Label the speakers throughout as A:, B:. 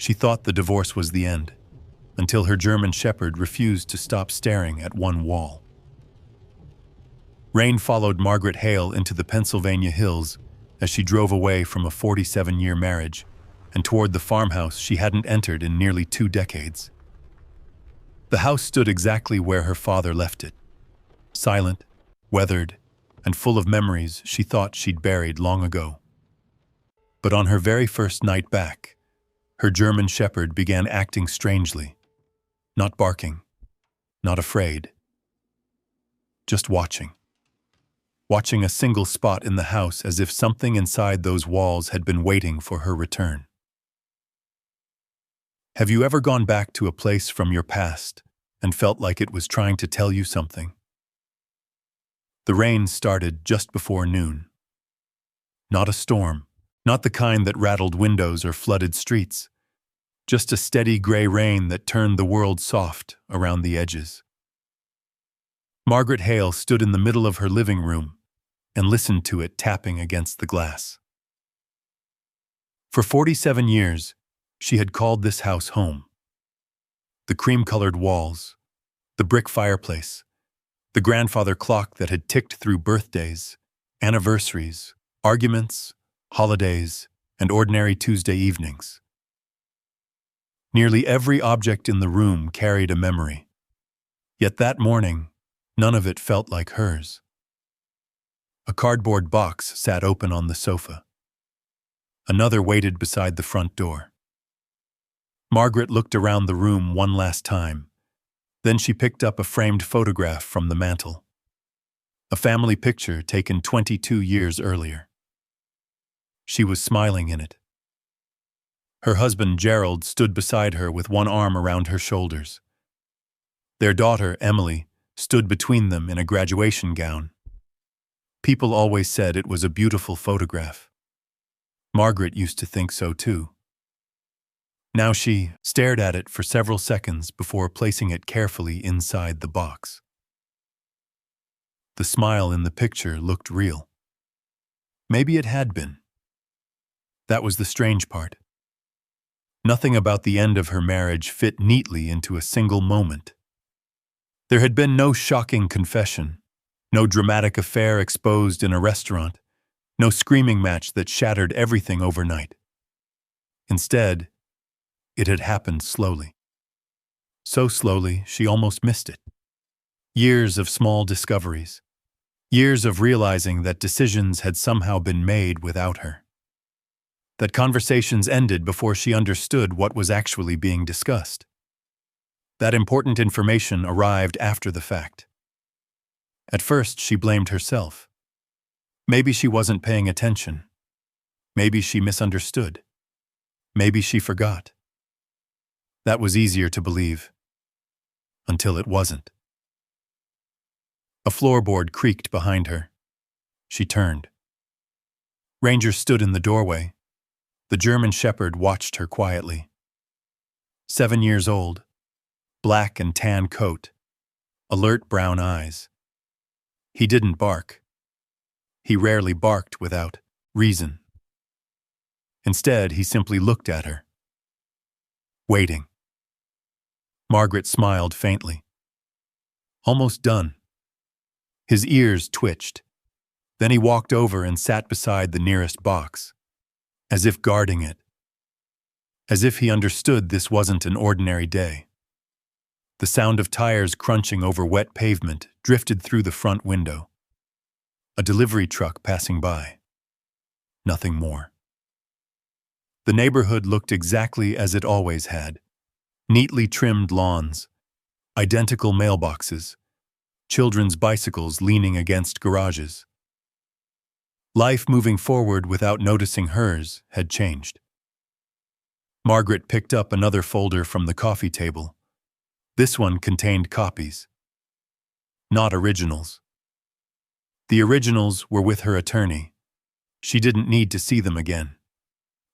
A: She thought the divorce was the end, until her German shepherd refused to stop staring at one wall. Rain followed Margaret Hale into the Pennsylvania hills as she drove away from a 47-year marriage and toward the farmhouse she hadn't entered in nearly 2 decades. The house stood exactly where her father left it, silent, weathered, and full of memories she thought she'd buried long ago. But on her very first night back, her German shepherd began acting strangely, not barking, not afraid, just watching a single spot in the house as if something inside those walls had been waiting for her return. Have you ever gone back to a place from your past and felt like it was trying to tell you something? The rain started just before noon. Not a storm, not the kind that rattled windows or flooded streets, just a steady gray rain that turned the world soft around the edges. Margaret Hale stood in the middle of her living room and listened to it tapping against the glass. For 47 years, she had called this house home. The cream-colored walls, the brick fireplace, the grandfather clock that had ticked through birthdays, anniversaries, arguments, holidays, and ordinary Tuesday evenings. Nearly every object in the room carried a memory. Yet that morning, none of it felt like hers. A cardboard box sat open on the sofa. Another waited beside the front door. Margaret looked around the room one last time. Then she picked up a framed photograph from the mantel. A family picture taken 22 years earlier. She was smiling in it. Her husband, Gerald, stood beside her with one arm around her shoulders. Their daughter, Emily, stood between them in a graduation gown. People always said it was a beautiful photograph. Margaret used to think so too. Now she stared at it for several seconds before placing it carefully inside the box. The smile in the picture looked real. Maybe it had been. That was the strange part. Nothing about the end of her marriage fit neatly into a single moment. There had been no shocking confession, no dramatic affair exposed in a restaurant, no screaming match that shattered everything overnight. Instead, it had happened slowly. So slowly, she almost missed it. Years of small discoveries. Years of realizing that decisions had somehow been made without her. That conversations ended before she understood what was actually being discussed. That important information arrived after the fact. At first, she blamed herself. Maybe she wasn't paying attention. Maybe she misunderstood. Maybe she forgot. That was easier to believe. Until it wasn't. A floorboard creaked behind her. She turned. Ranger stood in the doorway. The German shepherd watched her quietly. 7 years old, black and tan coat, alert brown eyes. He didn't bark. He rarely barked without reason. Instead, he simply looked at her. Waiting. Margaret smiled faintly. Almost done. His ears twitched. Then he walked over and sat beside the nearest box, as if guarding it. As if he understood this wasn't an ordinary day. The sound of tires crunching over wet pavement drifted through the front window. A delivery truck passing by. Nothing more. The neighborhood looked exactly as it always had. Neatly trimmed lawns, identical mailboxes, children's bicycles leaning against garages. Life moving forward without noticing hers had changed. Margaret picked up another folder from the coffee table. This one contained copies. Not originals. The originals were with her attorney. She didn't need to see them again.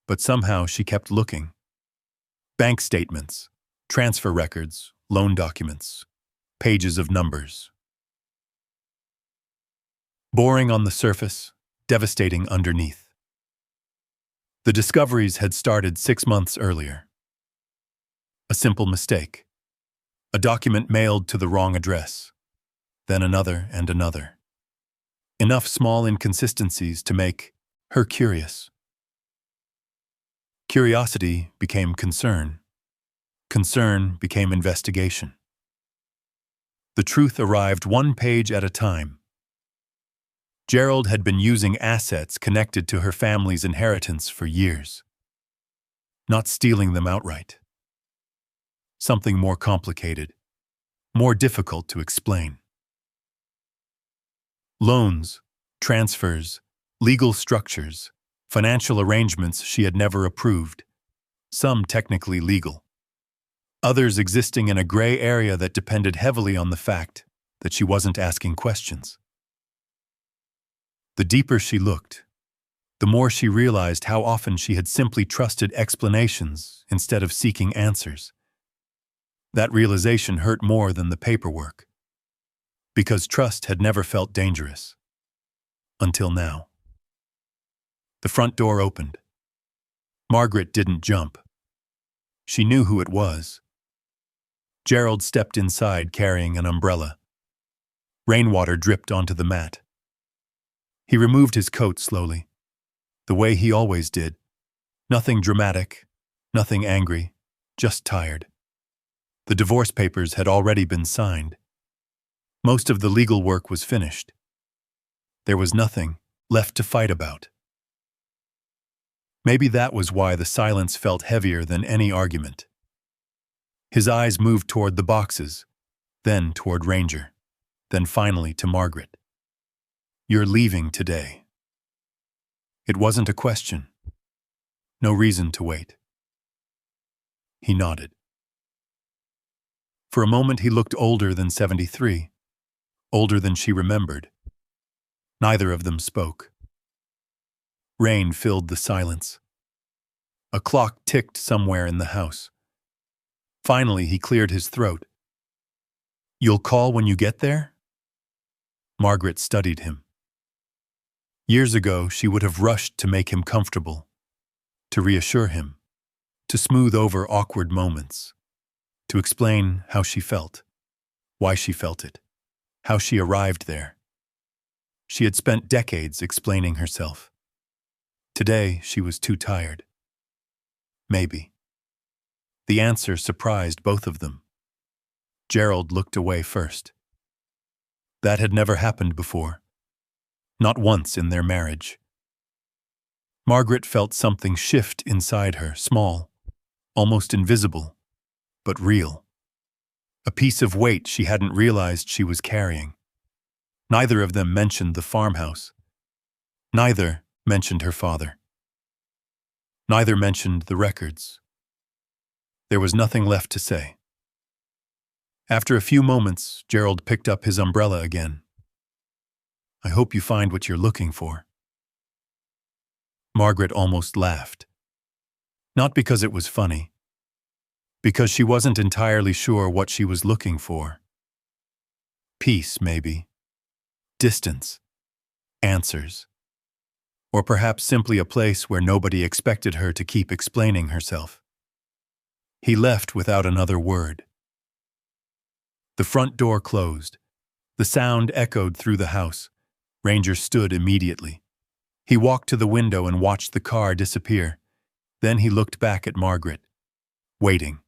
A: But somehow she kept looking. Bank statements, transfer records, loan documents, pages of numbers. Boring on the surface, devastating underneath. The discoveries had started 6 months earlier. A simple mistake. A document mailed to the wrong address. Then another and another. Enough small inconsistencies to make her curious. Curiosity became concern. Concern became investigation. The truth arrived one page at a time. Gerald had been using assets connected to her family's inheritance for years. Not stealing them outright. Something more complicated, more difficult to explain. Loans, transfers, legal structures, financial arrangements she had never approved, some technically legal. Others existing in a gray area that depended heavily on the fact that she wasn't asking questions. The deeper she looked, the more she realized how often she had simply trusted explanations instead of seeking answers. That realization hurt more than the paperwork, because trust had never felt dangerous. Until now. The front door opened. Margaret didn't jump. She knew who it was. Gerald stepped inside carrying an umbrella. Rainwater dripped onto the mat. He removed his coat slowly, the way he always did. Nothing dramatic, nothing angry, just tired. The divorce papers had already been signed. Most of the legal work was finished. There was nothing left to fight about. Maybe that was why the silence felt heavier than any argument. His eyes moved toward the boxes, then toward Ranger, then finally to Margaret. "You're leaving today." It wasn't a question. No reason to wait. He nodded. For a moment he looked older than 73, older than she remembered. Neither of them spoke. Rain filled the silence. A clock ticked somewhere in the house. Finally, he cleared his throat. "You'll call when you get there?" Margaret studied him. Years ago, she would have rushed to make him comfortable, to reassure him, to smooth over awkward moments, to explain how she felt, why she felt it, how she arrived there. She had spent decades explaining herself. Today, she was too tired. Maybe. The answer surprised both of them. Gerald looked away first. That had never happened before. Not once in their marriage. Margaret felt something shift inside her, small, almost invisible, but real. A piece of weight she hadn't realized she was carrying. Neither of them mentioned the farmhouse. Neither mentioned her father. Neither mentioned the records. There was nothing left to say. After a few moments, Gerald picked up his umbrella again. "I hope you find what you're looking for." Margaret almost laughed. Not because it was funny, because she wasn't entirely sure what she was looking for. Peace, maybe. Distance. Answers. Or perhaps simply a place where nobody expected her to keep explaining herself. He left without another word. The front door closed. The sound echoed through the house. Ranger stood immediately. He walked to the window and watched the car disappear. Then he looked back at Margaret, waiting.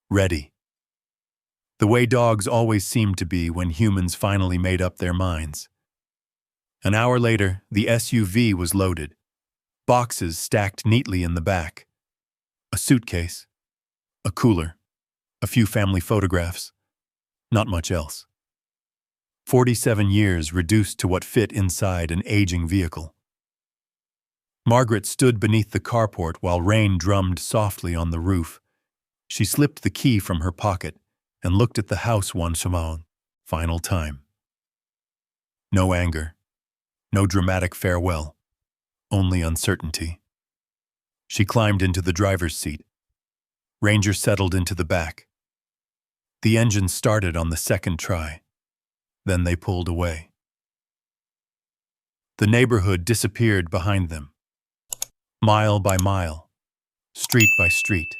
A: Ready. The way dogs always seemed to be when humans finally made up their minds. An hour later, the SUV was loaded. Boxes stacked neatly in the back. A suitcase. A cooler. A few family photographs. Not much else. 47 years reduced to what fit inside an aging vehicle. Margaret stood beneath the carport while rain drummed softly on the roof. She slipped the key from her pocket and looked at the house one final time. No anger. No dramatic farewell. Only uncertainty. She climbed into the driver's seat. Ranger settled into the back. The engine started on the second try. Then they pulled away. The neighborhood disappeared behind them. Mile by mile, street by street,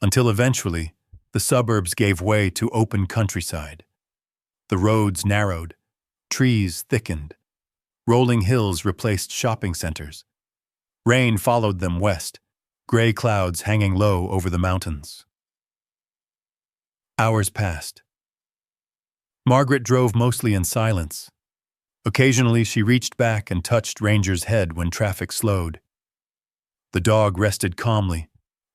A: until eventually the suburbs gave way to open countryside. The roads narrowed, trees thickened, rolling hills replaced shopping centers. Rain followed them west, gray clouds hanging low over the mountains. Hours passed. Margaret drove mostly in silence. Occasionally she reached back and touched Ranger's head when traffic slowed. The dog rested calmly,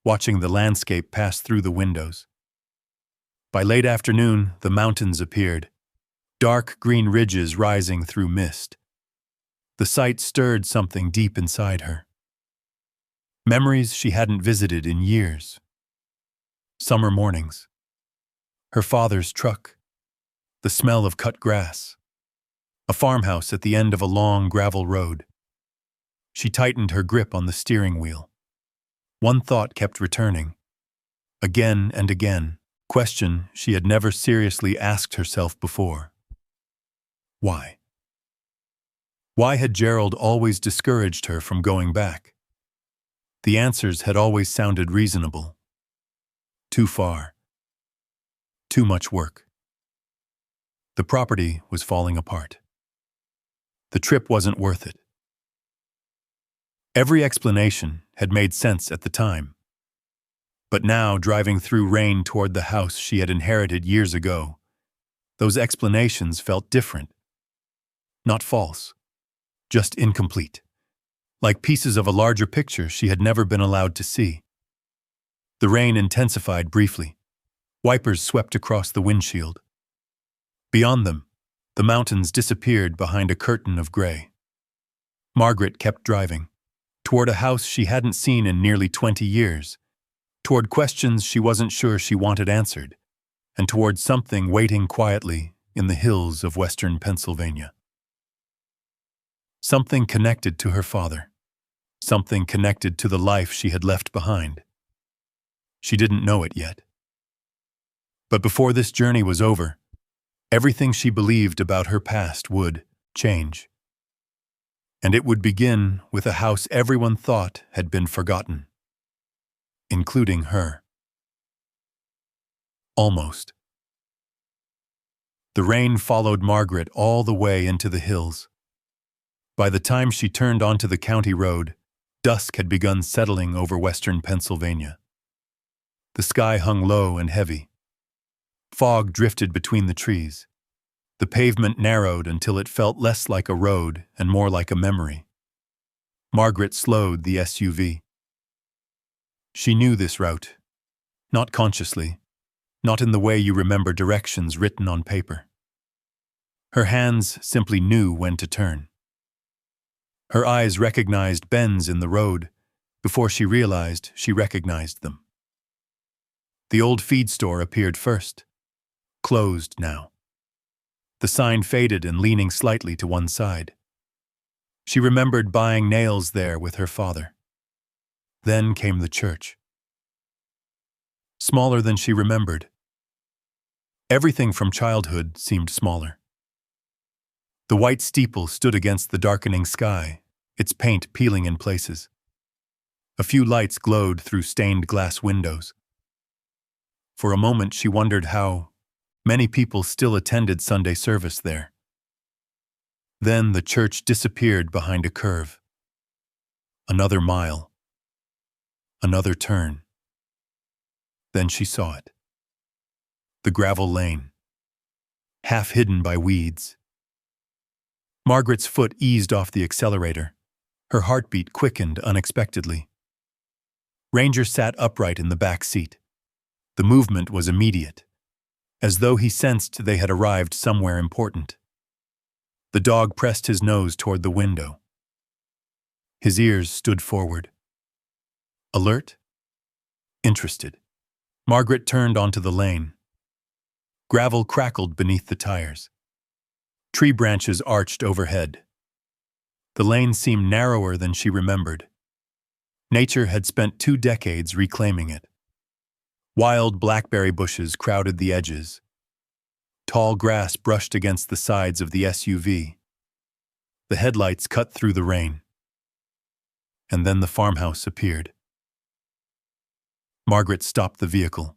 A: watching the landscape pass through the windows. By late afternoon, the mountains appeared, dark green ridges rising through mist. The sight stirred something deep inside her. Memories she hadn't visited in years. Summer mornings. Her father's truck. The smell of cut grass. A farmhouse at the end of a long gravel road. She tightened her grip on the steering wheel. One thought kept returning. Again and again, a question she had never seriously asked herself before. Why? Why had Gerald always discouraged her from going back? The answers had always sounded reasonable. Too far. Too much work. The property was falling apart. The trip wasn't worth it. Every explanation had made sense at the time. But now, driving through rain toward the house she had inherited years ago, those explanations felt different. Not false, just incomplete. Like pieces of a larger picture she had never been allowed to see. The rain intensified briefly. Wipers swept across the windshield. Beyond them, the mountains disappeared behind a curtain of gray. Margaret kept driving, toward a house she hadn't seen in nearly 20 years, toward questions she wasn't sure she wanted answered, and toward something waiting quietly in the hills of western Pennsylvania. Something connected to her father. Something connected to the life she had left behind. She didn't know it yet. But before this journey was over, everything she believed about her past would change. And it would begin with a house everyone thought had been forgotten, including her. Almost. The rain followed Margaret all the way into the hills. By the time she turned onto the county road, dusk had begun settling over western Pennsylvania. The sky hung low and heavy. Fog drifted between the trees. The pavement narrowed until it felt less like a road and more like a memory. Margaret slowed the SUV. She knew this route. Not consciously. Not in the way you remember directions written on paper. Her hands simply knew when to turn. Her eyes recognized bends in the road before she realized she recognized them. The old feed store appeared first. Closed now. The sign faded and leaning slightly to one side. She remembered buying nails there with her father. Then came the church. Smaller than she remembered. Everything from childhood seemed smaller. The white steeple stood against the darkening sky, its paint peeling in places. A few lights glowed through stained glass windows. For a moment she wondered how many people still attended Sunday service there. Then the church disappeared behind a curve. Another mile. Another turn. Then she saw it. The gravel lane. Half hidden by weeds. Margaret's foot eased off the accelerator. Her heartbeat quickened unexpectedly. Ranger sat upright in the back seat. The movement was immediate, as though he sensed they had arrived somewhere important. The dog pressed his nose toward the window. His ears stood forward. Alert? Interested. Margaret turned onto the lane. Gravel crackled beneath the tires. Tree branches arched overhead. The lane seemed narrower than she remembered. Nature had spent 2 decades reclaiming it. Wild blackberry bushes crowded the edges. Tall grass brushed against the sides of the SUV. The headlights cut through the rain. And then the farmhouse appeared. Margaret stopped the vehicle.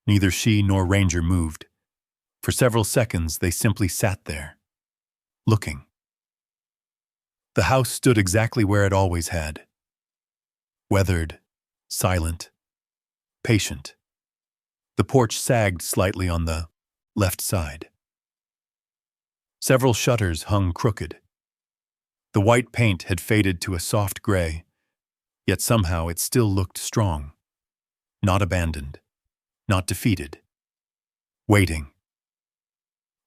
A: Neither she nor Ranger moved. For several seconds, they simply sat there, looking. The house stood exactly where it always had. Weathered, silent, patient. The porch sagged slightly on the left side. Several shutters hung crooked. The white paint had faded to a soft gray, yet somehow it still looked strong. Not abandoned, not defeated. Waiting.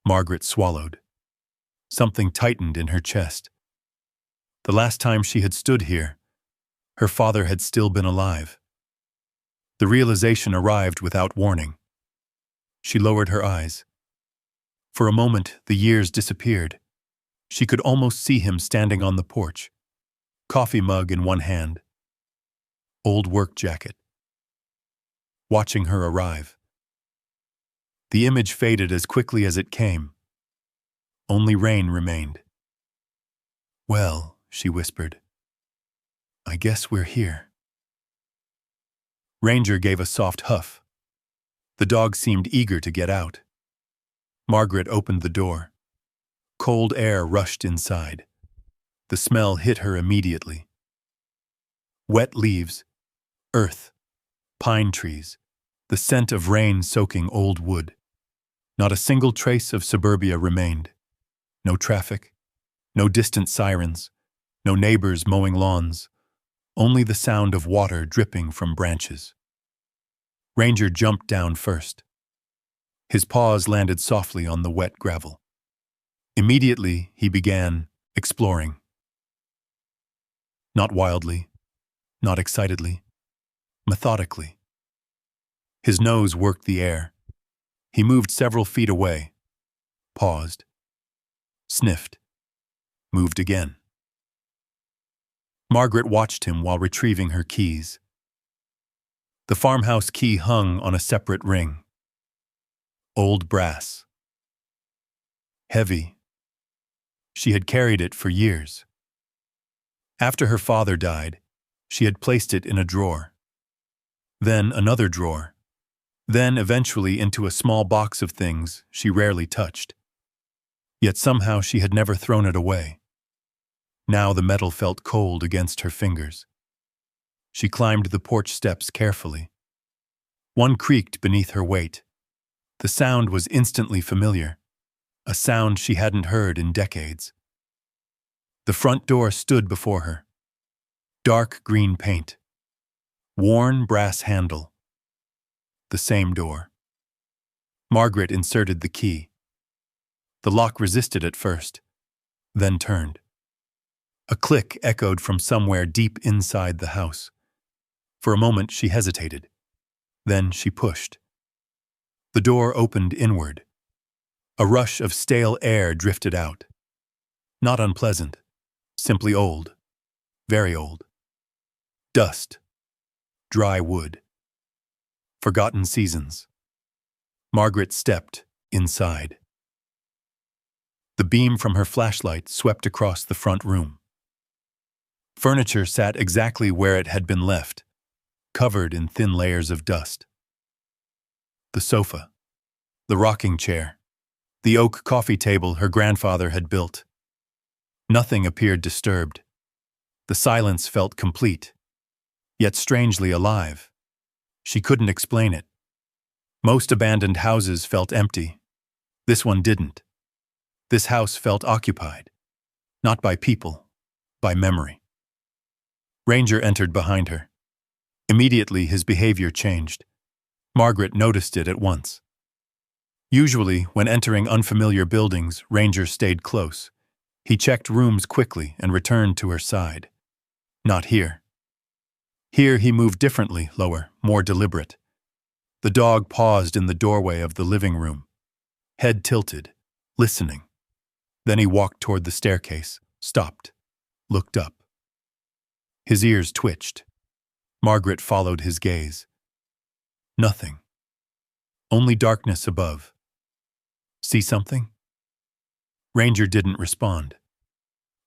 A: Margaret swallowed. Something tightened in her chest. The last time she had stood here, her father had still been alive. The realization arrived without warning. She lowered her eyes. For a moment, the years disappeared. She could almost see him standing on the porch, coffee mug in one hand, old work jacket, watching her arrive. The image faded as quickly as it came. Only rain remained. "Well," she whispered, "I guess we're here." Ranger gave a soft huff. The dog seemed eager to get out. Margaret opened the door. Cold air rushed inside. The smell hit her immediately. Wet leaves, earth, pine trees, the scent of rain soaking old wood. Not a single trace of suburbia remained. No traffic, no distant sirens, no neighbors mowing lawns, only the sound of water dripping from branches. Ranger jumped down first. His paws landed softly on the wet gravel. Immediately, he began exploring. Not wildly, not excitedly, methodically. His nose worked the air. He moved several feet away, paused, sniffed, moved again. Margaret watched him while retrieving her keys. The farmhouse key hung on a separate ring. Old brass. Heavy. She had carried it for years. After her father died, she had placed it in a drawer. Then another drawer. Then eventually into a small box of things she rarely touched. Yet somehow she had never thrown it away. Now the metal felt cold against her fingers. She climbed the porch steps carefully. One creaked beneath her weight. The sound was instantly familiar, a sound she hadn't heard in decades. The front door stood before her. Dark green paint. Worn brass handle. The same door. Margaret inserted the key. The lock resisted at first, then turned. A click echoed from somewhere deep inside the house. For a moment she hesitated. Then she pushed. The door opened inward. A rush of stale air drifted out. Not unpleasant, simply old, very old. Dust, dry wood, forgotten seasons. Margaret stepped inside. The beam from her flashlight swept across the front room. Furniture sat exactly where it had been left, covered in thin layers of dust. The sofa, the rocking chair, the oak coffee table her grandfather had built. Nothing appeared disturbed. The silence felt complete, yet strangely alive. She couldn't explain it. Most abandoned houses felt empty. This one didn't. This house felt occupied, not by people, by memory. Ranger entered behind her. Immediately, his behavior changed. Margaret noticed it at once. Usually, when entering unfamiliar buildings, Ranger stayed close. He checked rooms quickly and returned to her side. Not here. Here he moved differently, lower, more deliberate. The dog paused in the doorway of the living room, head tilted, listening. Then he walked toward the staircase, stopped, looked up. His ears twitched. Margaret followed his gaze. Nothing. Only darkness above. See something? Ranger didn't respond.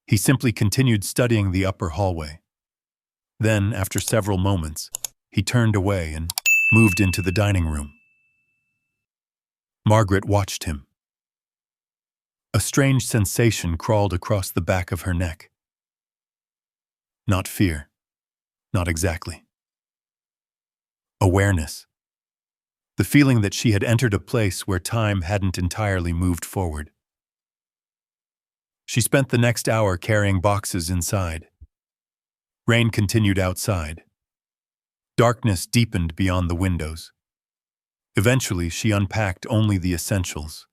A: He simply continued studying the upper hallway. Then, after several moments, he turned away and moved into the dining room. Margaret watched him. A strange sensation crawled across the back of her neck. Not fear. Not exactly. Awareness. The feeling that she had entered a place where time hadn't entirely moved forward. She spent the next hour carrying boxes inside. Rain continued outside. Darkness deepened beyond the windows. Eventually, she unpacked only the essentials.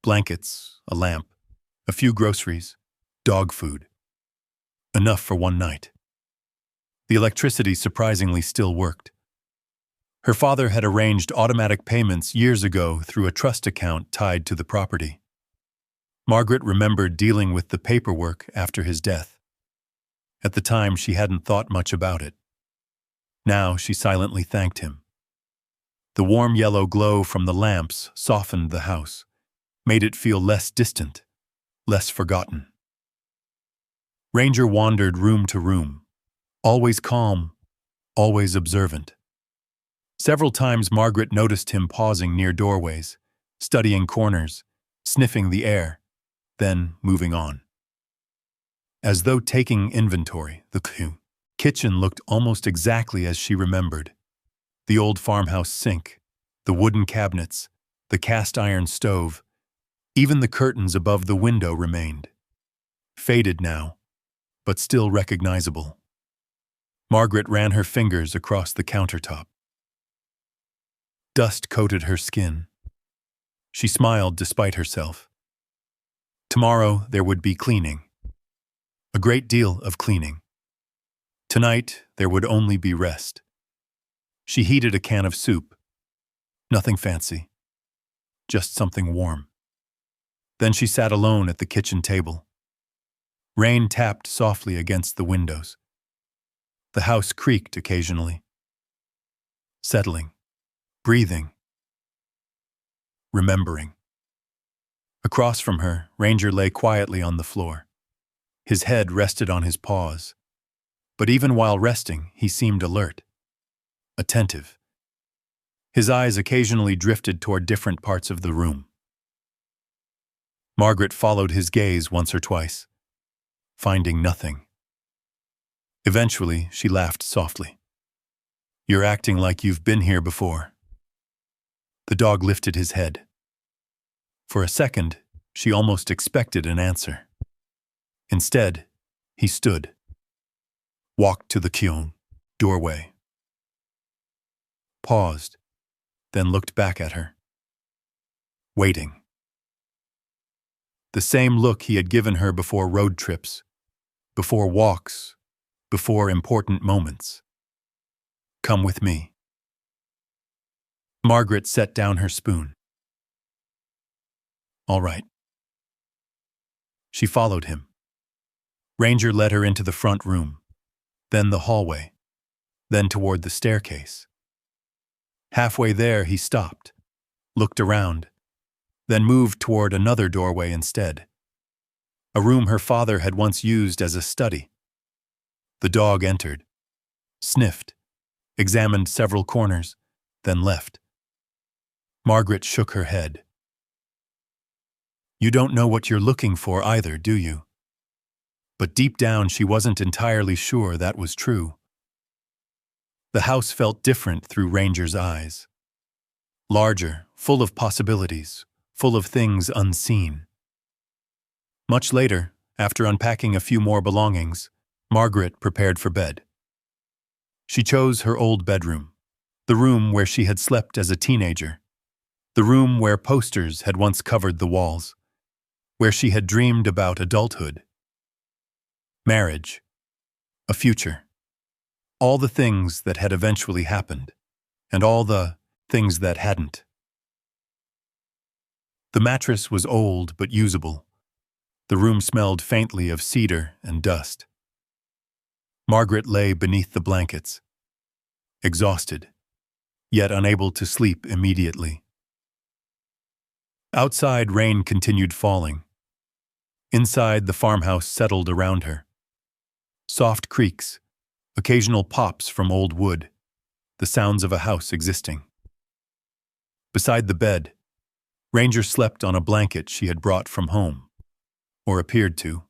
A: Blankets, a lamp, a few groceries, dog food. Enough for one night. The electricity surprisingly still worked. Her father had arranged automatic payments years ago through a trust account tied to the property. Margaret remembered dealing with the paperwork after his death. At the time, she hadn't thought much about it. Now she silently thanked him. The warm yellow glow from the lamps softened the house, made it feel less distant, less forgotten. Ranger wandered room to room, always calm, always observant. Several times Margaret noticed him pausing near doorways, studying corners, sniffing the air, then moving on. As though taking inventory, the kitchen looked almost exactly as she remembered. The old farmhouse sink, the wooden cabinets, the cast-iron stove, even the curtains above the window remained. Faded now, but still recognizable. Margaret ran her fingers across the countertop. Dust coated her skin. She smiled despite herself. Tomorrow there would be cleaning. A great deal of cleaning. Tonight there would only be rest. She heated a can of soup. Nothing fancy. Just something warm. Then she sat alone at the kitchen table. Rain tapped softly against the windows. The house creaked occasionally. Settling. Breathing. Remembering. Across from her, Ranger lay quietly on the floor. His head rested on his paws. But even while resting, he seemed alert. Attentive. His eyes occasionally drifted toward different parts of the room. Margaret followed his gaze once or twice, finding nothing. Eventually, she laughed softly. "You're acting like you've been here before." The dog lifted his head. For a second, she almost expected an answer. Instead, he stood, walked to the doorway, paused, then looked back at her. Waiting. The same look he had given her before road trips, before walks, before important moments. "Come with me." Margaret set down her spoon. "All right." She followed him. Ranger led her into the front room, then the hallway, then toward the staircase. Halfway there, he stopped, looked around, then moved toward another doorway instead. A room her father had once used as a study. The dog entered, sniffed, examined several corners, then left. Margaret shook her head. "You don't know what you're looking for either, do you?" But deep down, she wasn't entirely sure that was true. The house felt different through Ranger's eyes. Larger, full of possibilities, full of things unseen. Much later, after unpacking a few more belongings, Margaret prepared for bed. She chose her old bedroom, the room where she had slept as a teenager, the room where posters had once covered the walls, where she had dreamed about adulthood, marriage, a future, all the things that had eventually happened, and all the things that hadn't. The mattress was old but usable. The room smelled faintly of cedar and dust. Margaret lay beneath the blankets, exhausted, yet unable to sleep immediately. Outside, rain continued falling. Inside, the farmhouse settled around her. Soft creaks, occasional pops from old wood, the sounds of a house existing. Beside the bed, Ranger slept on a blanket she had brought from home, or appeared to.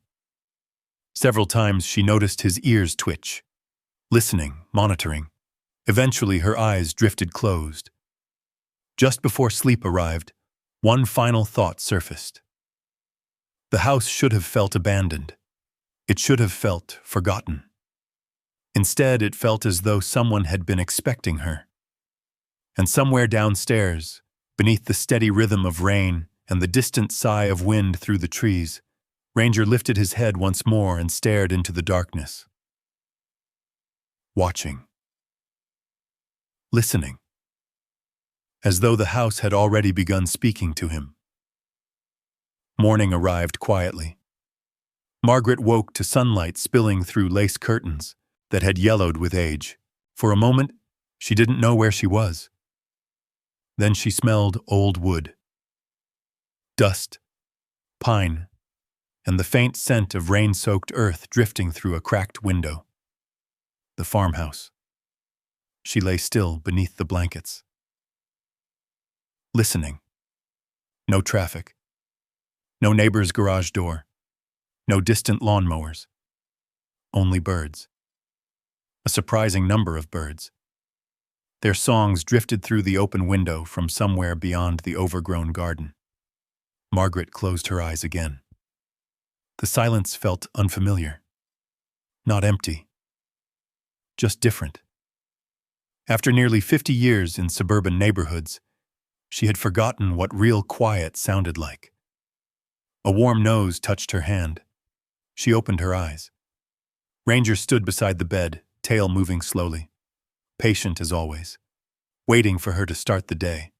A: Several times she noticed his ears twitch, listening, monitoring. Eventually her eyes drifted closed. Just before sleep arrived, one final thought surfaced. The house should have felt abandoned. It should have felt forgotten. Instead, it felt as though someone had been expecting her. And somewhere downstairs, beneath the steady rhythm of rain and the distant sigh of wind through the trees, Ranger lifted his head once more and stared into the darkness. Watching. Listening. As though the house had already begun speaking to him. Morning arrived quietly. Margaret woke to sunlight spilling through lace curtains that had yellowed with age. For a moment, she didn't know where she was. Then she smelled old wood, dust, pine, and the faint scent of rain-soaked earth drifting through a cracked window. The farmhouse. She lay still beneath the blankets. Listening. No traffic. No neighbor's garage door. No distant lawnmowers. Only birds. A surprising number of birds. Their songs drifted through the open window from somewhere beyond the overgrown garden. Margaret closed her eyes again. The silence felt unfamiliar. Not empty. Just different. After nearly 50 years in suburban neighborhoods, she had forgotten what real quiet sounded like. A warm nose touched her hand. She opened her eyes. Ranger stood beside the bed, tail moving slowly, patient as always, waiting for her to start the day.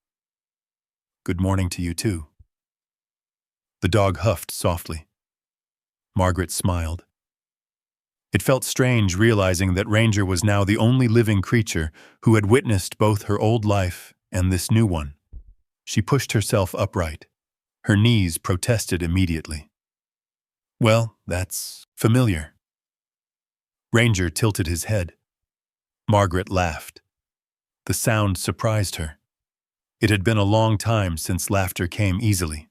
A: Good morning to you too. The dog huffed softly. Margaret smiled. It felt strange realizing that Ranger was now the only living creature who had witnessed both her old life and this new one. She pushed herself upright. Her knees protested immediately. Well, that's familiar. Ranger tilted his head. Margaret laughed. The sound surprised her. It had been a long time since laughter came easily.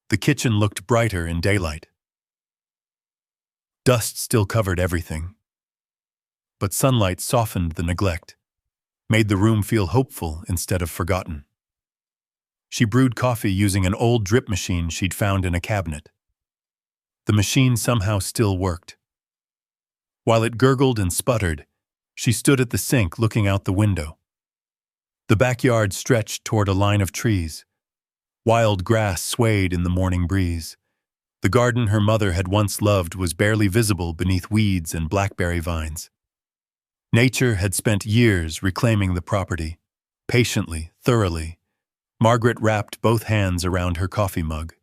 A: The kitchen looked brighter in daylight. Dust still covered everything. But sunlight softened the neglect, made the room feel hopeful instead of forgotten. She brewed coffee using an old drip machine she'd found in a cabinet. The machine somehow still worked. While it gurgled and sputtered, she stood at the sink looking out the window. The backyard stretched toward a line of trees. Wild grass swayed in the morning breeze. The garden her mother had once loved was barely visible beneath weeds and blackberry vines. Nature had spent years reclaiming the property. Patiently, thoroughly, Margaret wrapped both hands around her coffee mug.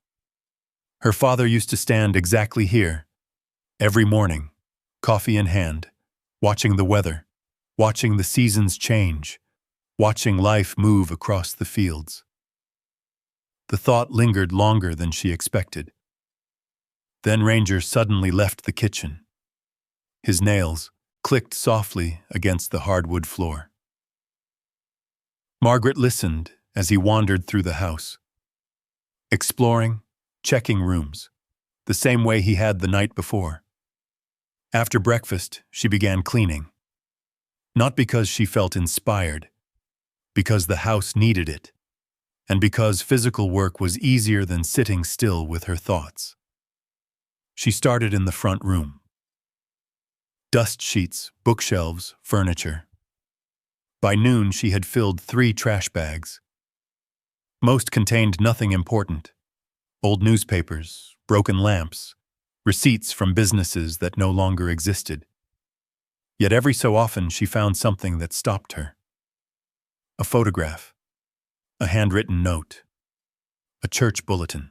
A: Her father used to stand exactly here, every morning, coffee in hand, watching the weather, watching the seasons change, watching life move across the fields. The thought lingered longer than she expected. Then Ranger suddenly left the kitchen. His nails clicked softly against the hardwood floor. Margaret listened as he wandered through the house, exploring, checking rooms, the same way he had the night before. After breakfast, she began cleaning. Not because she felt inspired, because the house needed it, and because physical work was easier than sitting still with her thoughts. She started in the front room. Dust sheets, bookshelves, furniture. By noon, she had filled 3 trash bags. Most contained nothing important. Old newspapers, broken lamps, receipts from businesses that no longer existed. Yet every so often she found something that stopped her. A photograph, a handwritten note, a church bulletin.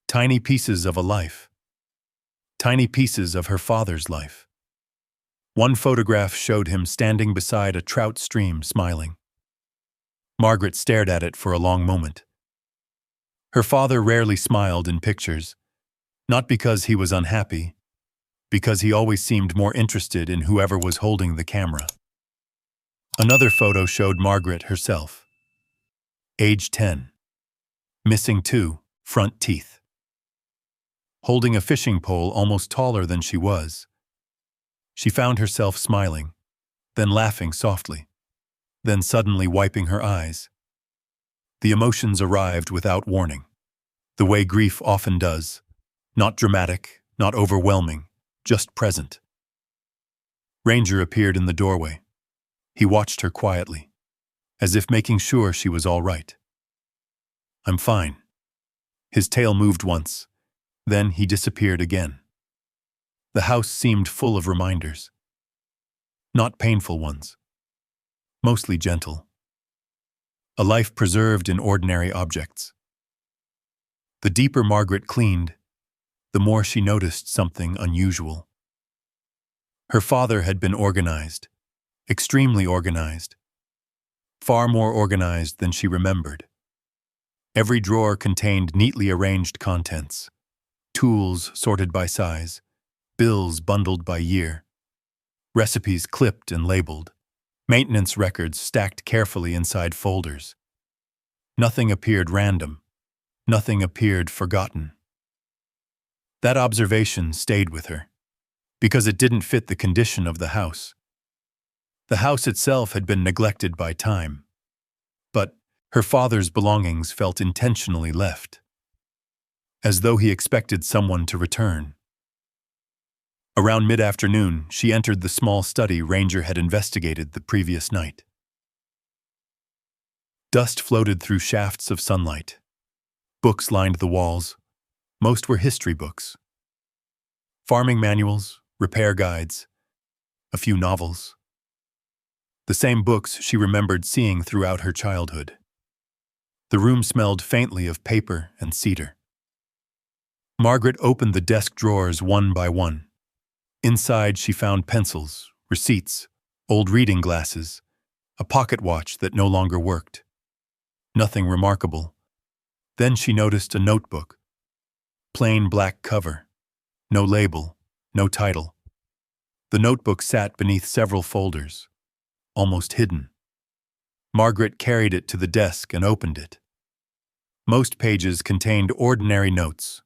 A: Tiny pieces of a life. Tiny pieces of her father's life. One photograph showed him standing beside a trout stream smiling. Margaret stared at it for a long moment. Her father rarely smiled in pictures, not because he was unhappy, because he always seemed more interested in whoever was holding the camera. Another photo showed Margaret herself. Age 10. Missing 2 front teeth. Holding a fishing pole almost taller than she was. She found herself smiling, then laughing softly, then suddenly wiping her eyes. The emotions arrived without warning, the way grief often does, not dramatic, not overwhelming, just present. Ranger appeared in the doorway. He watched her quietly, as if making sure she was all right. "I'm fine." His tail moved once, then he disappeared again. The house seemed full of reminders. Not painful ones. Mostly gentle. A life preserved in ordinary objects. The deeper Margaret cleaned, the more she noticed something unusual. Her father had been organized, extremely organized, far more organized than she remembered. Every drawer contained neatly arranged contents, tools sorted by size, bills bundled by year, recipes clipped and labeled, maintenance records stacked carefully inside folders. Nothing appeared random, nothing appeared forgotten. That observation stayed with her, because it didn't fit the condition of the house. The house itself had been neglected by time, but her father's belongings felt intentionally left, as though he expected someone to return. Around mid-afternoon, she entered the small study Ranger had investigated the previous night. Dust floated through shafts of sunlight. Books lined the walls. Most were history books. Farming manuals, repair guides, a few novels. The same books she remembered seeing throughout her childhood. The room smelled faintly of paper and cedar. Margaret opened the desk drawers one by one. Inside, she found pencils, receipts, old reading glasses, a pocket watch that no longer worked. Nothing remarkable. Then she noticed a notebook. Plain black cover. No label, no title. The notebook sat beneath several folders, almost hidden. Margaret carried it to the desk and opened it. Most pages contained ordinary notes.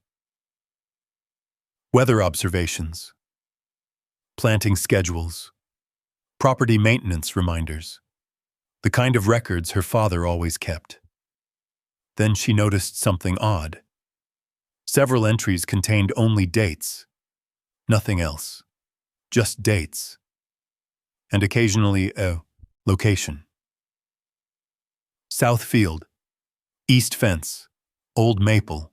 A: Weather observations. Planting schedules. Property maintenance reminders. The kind of records her father always kept. Then she noticed something odd. Several entries contained only dates. Nothing else. Just dates. And occasionally a location. South Field. East Fence. Old Maple.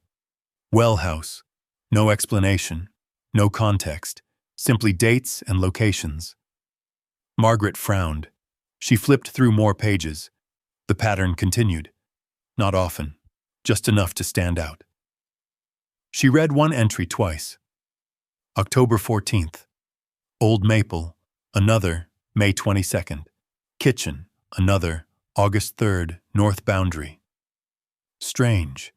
A: Well House. No explanation. No context. Simply dates and locations. Margaret frowned. She flipped through more pages. The pattern continued. Not often. Just enough to stand out. She read one entry twice. October 14th. Old Maple. Another, May 22nd. Kitchen. Another, August 3rd, North Boundary. Strange.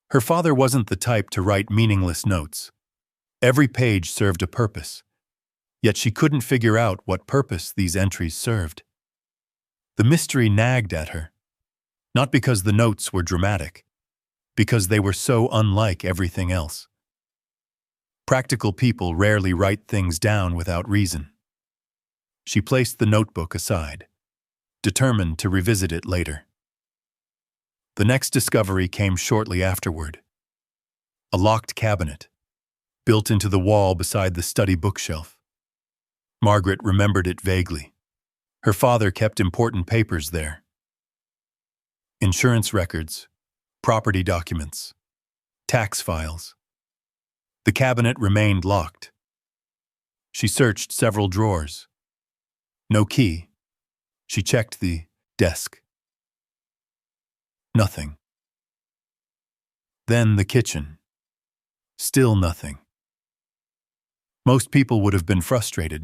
A: Her father wasn't the type to write meaningless notes. Every page served a purpose, yet she couldn't figure out what purpose these entries served. The mystery nagged at her, not because the notes were dramatic, because they were so unlike everything else. Practical people rarely write things down without reason. She placed the notebook aside, determined to revisit it later. The next discovery came shortly afterward. A locked cabinet, built into the wall beside the study bookshelf. Margaret remembered it vaguely. Her father kept important papers there. Insurance records, property documents, tax files. The cabinet remained locked. She searched several drawers. No key. She checked the desk. Nothing. Then the kitchen. Still nothing. Most people would have been frustrated.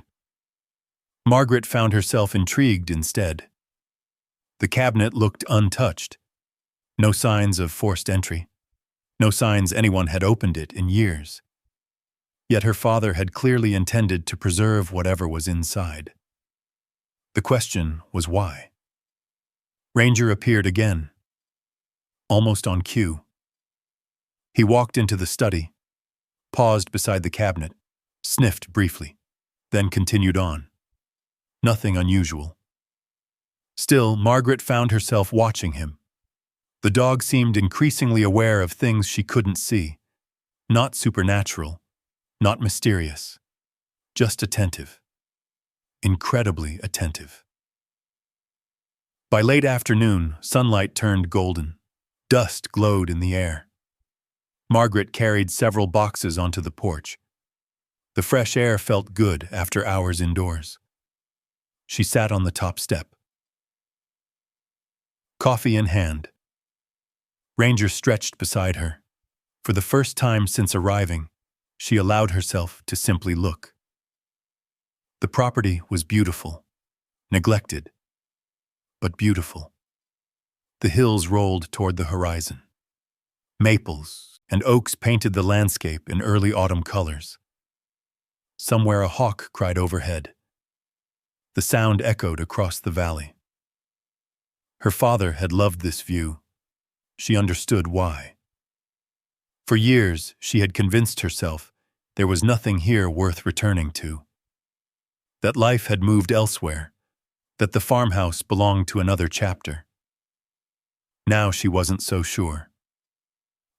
A: Margaret found herself intrigued instead. The cabinet looked untouched. No signs of forced entry. No signs anyone had opened it in years. Yet her father had clearly intended to preserve whatever was inside. The question was why. Ranger appeared again, almost on cue. He walked into the study, paused beside the cabinet, sniffed briefly, then continued on. Nothing unusual. Still, Margaret found herself watching him. The dog seemed increasingly aware of things she couldn't see. Not supernatural, not mysterious, just attentive. Incredibly attentive. By late afternoon, sunlight turned golden. Dust glowed in the air. Margaret carried several boxes onto the porch. The fresh air felt good after hours indoors. She sat on the top step. Coffee in hand. Ranger stretched beside her. For the first time since arriving, she allowed herself to simply look. The property was beautiful, neglected, but beautiful. The hills rolled toward the horizon. Maples and oaks painted the landscape in early autumn colors. Somewhere a hawk cried overhead. The sound echoed across the valley. Her father had loved this view. She understood why. For years, she had convinced herself there was nothing here worth returning to. That life had moved elsewhere, that the farmhouse belonged to another chapter. Now she wasn't so sure.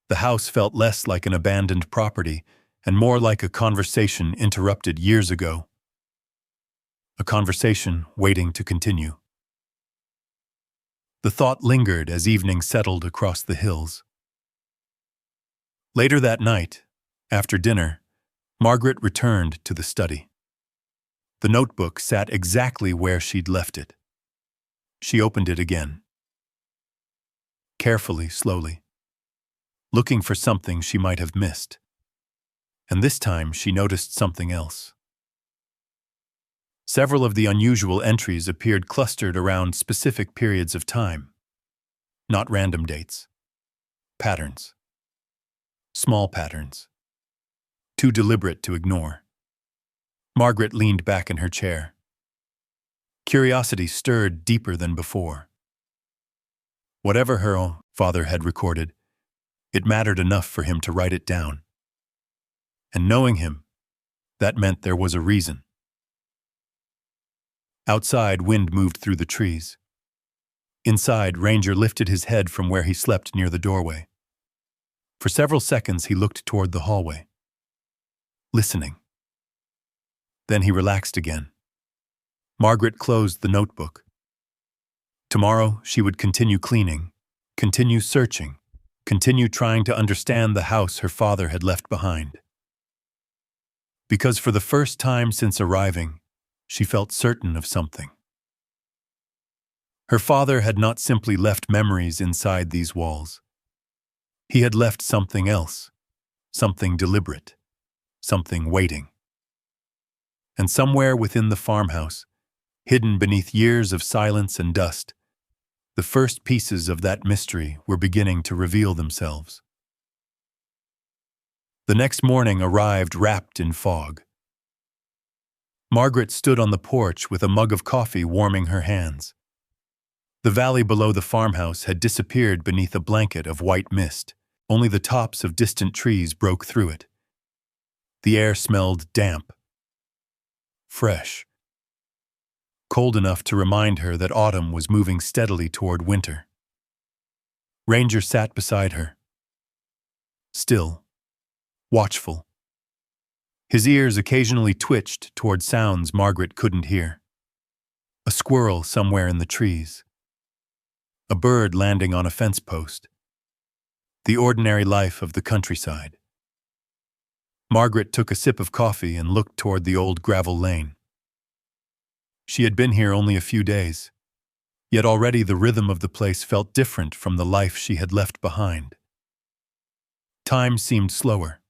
A: The house felt less like an abandoned property and more like a conversation interrupted years ago. A conversation waiting to continue. The thought lingered as evening settled across the hills. Later that night, after dinner, Margaret returned to the study. The notebook sat exactly where she'd left it. She opened it again. Carefully, slowly, looking for something she might have missed. And this time she noticed something else. Several of the unusual entries appeared clustered around specific periods of time. Not random dates. Patterns. Small patterns. Too deliberate to ignore. Margaret leaned back in her chair. Curiosity stirred deeper than before. Whatever her own father had recorded, it mattered enough for him to write it down. And knowing him, that meant there was a reason. Outside, wind moved through the trees. Inside, Ranger lifted his head from where he slept near the doorway. For several seconds, he looked toward the hallway, listening. Then he relaxed again. Margaret closed the notebook. Tomorrow, she would continue cleaning, continue searching, continue trying to understand the house her father had left behind. Because for the first time since arriving, she felt certain of something. Her father had not simply left memories inside these walls. He had left something else, something deliberate, something waiting. And somewhere within the farmhouse, hidden beneath years of silence and dust, the first pieces of that mystery were beginning to reveal themselves. The next morning arrived wrapped in fog. Margaret stood on the porch with a mug of coffee warming her hands. The valley below the farmhouse had disappeared beneath a blanket of white mist. Only the tops of distant trees broke through it. The air smelled damp, fresh, cold enough to remind her that autumn was moving steadily toward winter. Ranger sat beside her, still, watchful. His ears occasionally twitched toward sounds Margaret couldn't hear. A squirrel somewhere in the trees. A bird landing on a fence post. The ordinary life of the countryside. Margaret took a sip of coffee and looked toward the old gravel lane. She had been here only a few days, yet already the rhythm of the place felt different from the life she had left behind. Time seemed slower,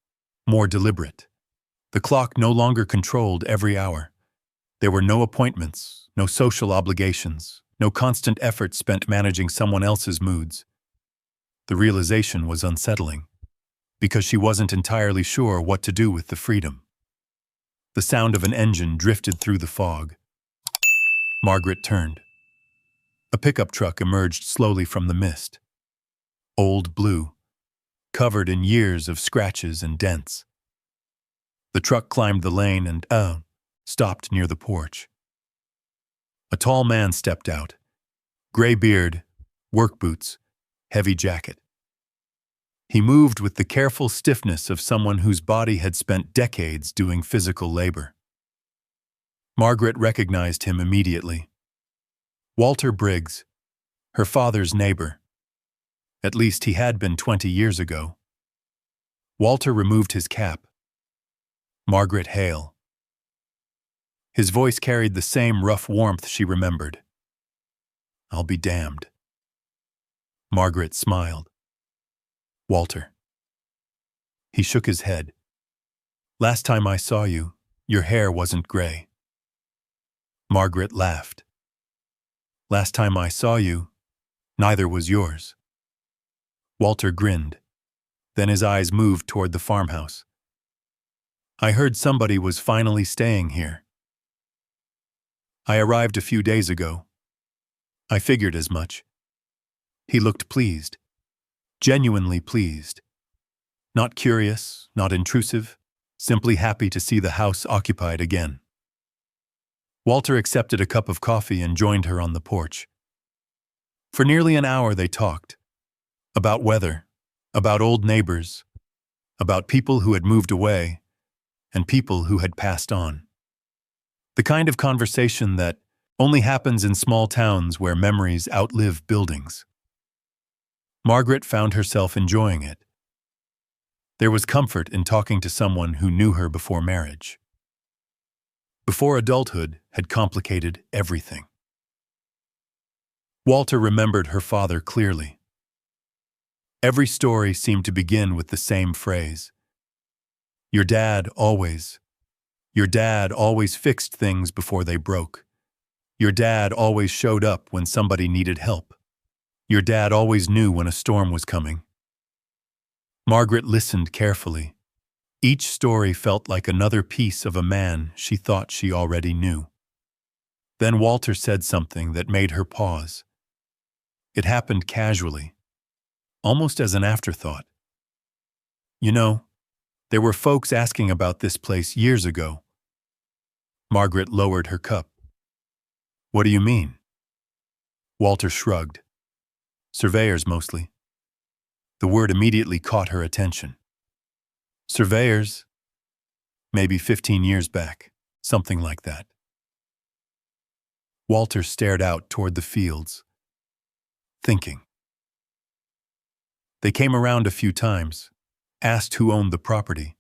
A: more deliberate. The clock no longer controlled every hour. There were no appointments, no social obligations, no constant effort spent managing someone else's moods. The realization was unsettling, because she wasn't entirely sure what to do with the freedom. The sound of an engine drifted through the fog. Margaret turned. A pickup truck emerged slowly from the mist. Old blue, covered in years of scratches and dents. The truck climbed the lane and, stopped near the porch. A tall man stepped out. Gray beard, work boots, heavy jacket. He moved with the careful stiffness of someone whose body had spent decades doing physical labor. Margaret recognized him immediately. Walter Briggs, her father's neighbor. At least he had been 20 years ago. Walter removed his cap. Margaret Hale. His voice carried the same rough warmth she remembered. I'll be damned. Margaret smiled. Walter. He shook his head. Last time I saw you, your hair wasn't gray. Margaret laughed. Last time I saw you, neither was yours. Walter grinned. Then his eyes moved toward the farmhouse. I heard somebody was finally staying here. I arrived a few days ago. I figured as much. He looked pleased. Genuinely pleased. Not curious, not intrusive, simply happy to see the house occupied again. Walter accepted a cup of coffee and joined her on the porch. For nearly an hour they talked. About weather, about old neighbors, about people who had moved away, and people who had passed on. The kind of conversation that only happens in small towns where memories outlive buildings. Margaret found herself enjoying it. There was comfort in talking to someone who knew her before marriage. Before adulthood had complicated everything. Walter remembered her father clearly. Every story seemed to begin with the same phrase. Your dad always fixed things before they broke. Your dad always showed up when somebody needed help. Your dad always knew when a storm was coming. Margaret listened carefully. Each story felt like another piece of a man she thought she already knew. Then Walter said something that made her pause. It happened casually, almost as an afterthought. You know, there were folks asking about this place years ago. Margaret lowered her cup. What do you mean? Walter shrugged. Surveyors mostly. The word immediately caught her attention. Surveyors? Maybe 15 years back, something like that. Walter stared out toward the fields, thinking. They came around a few times, asked who owned the property.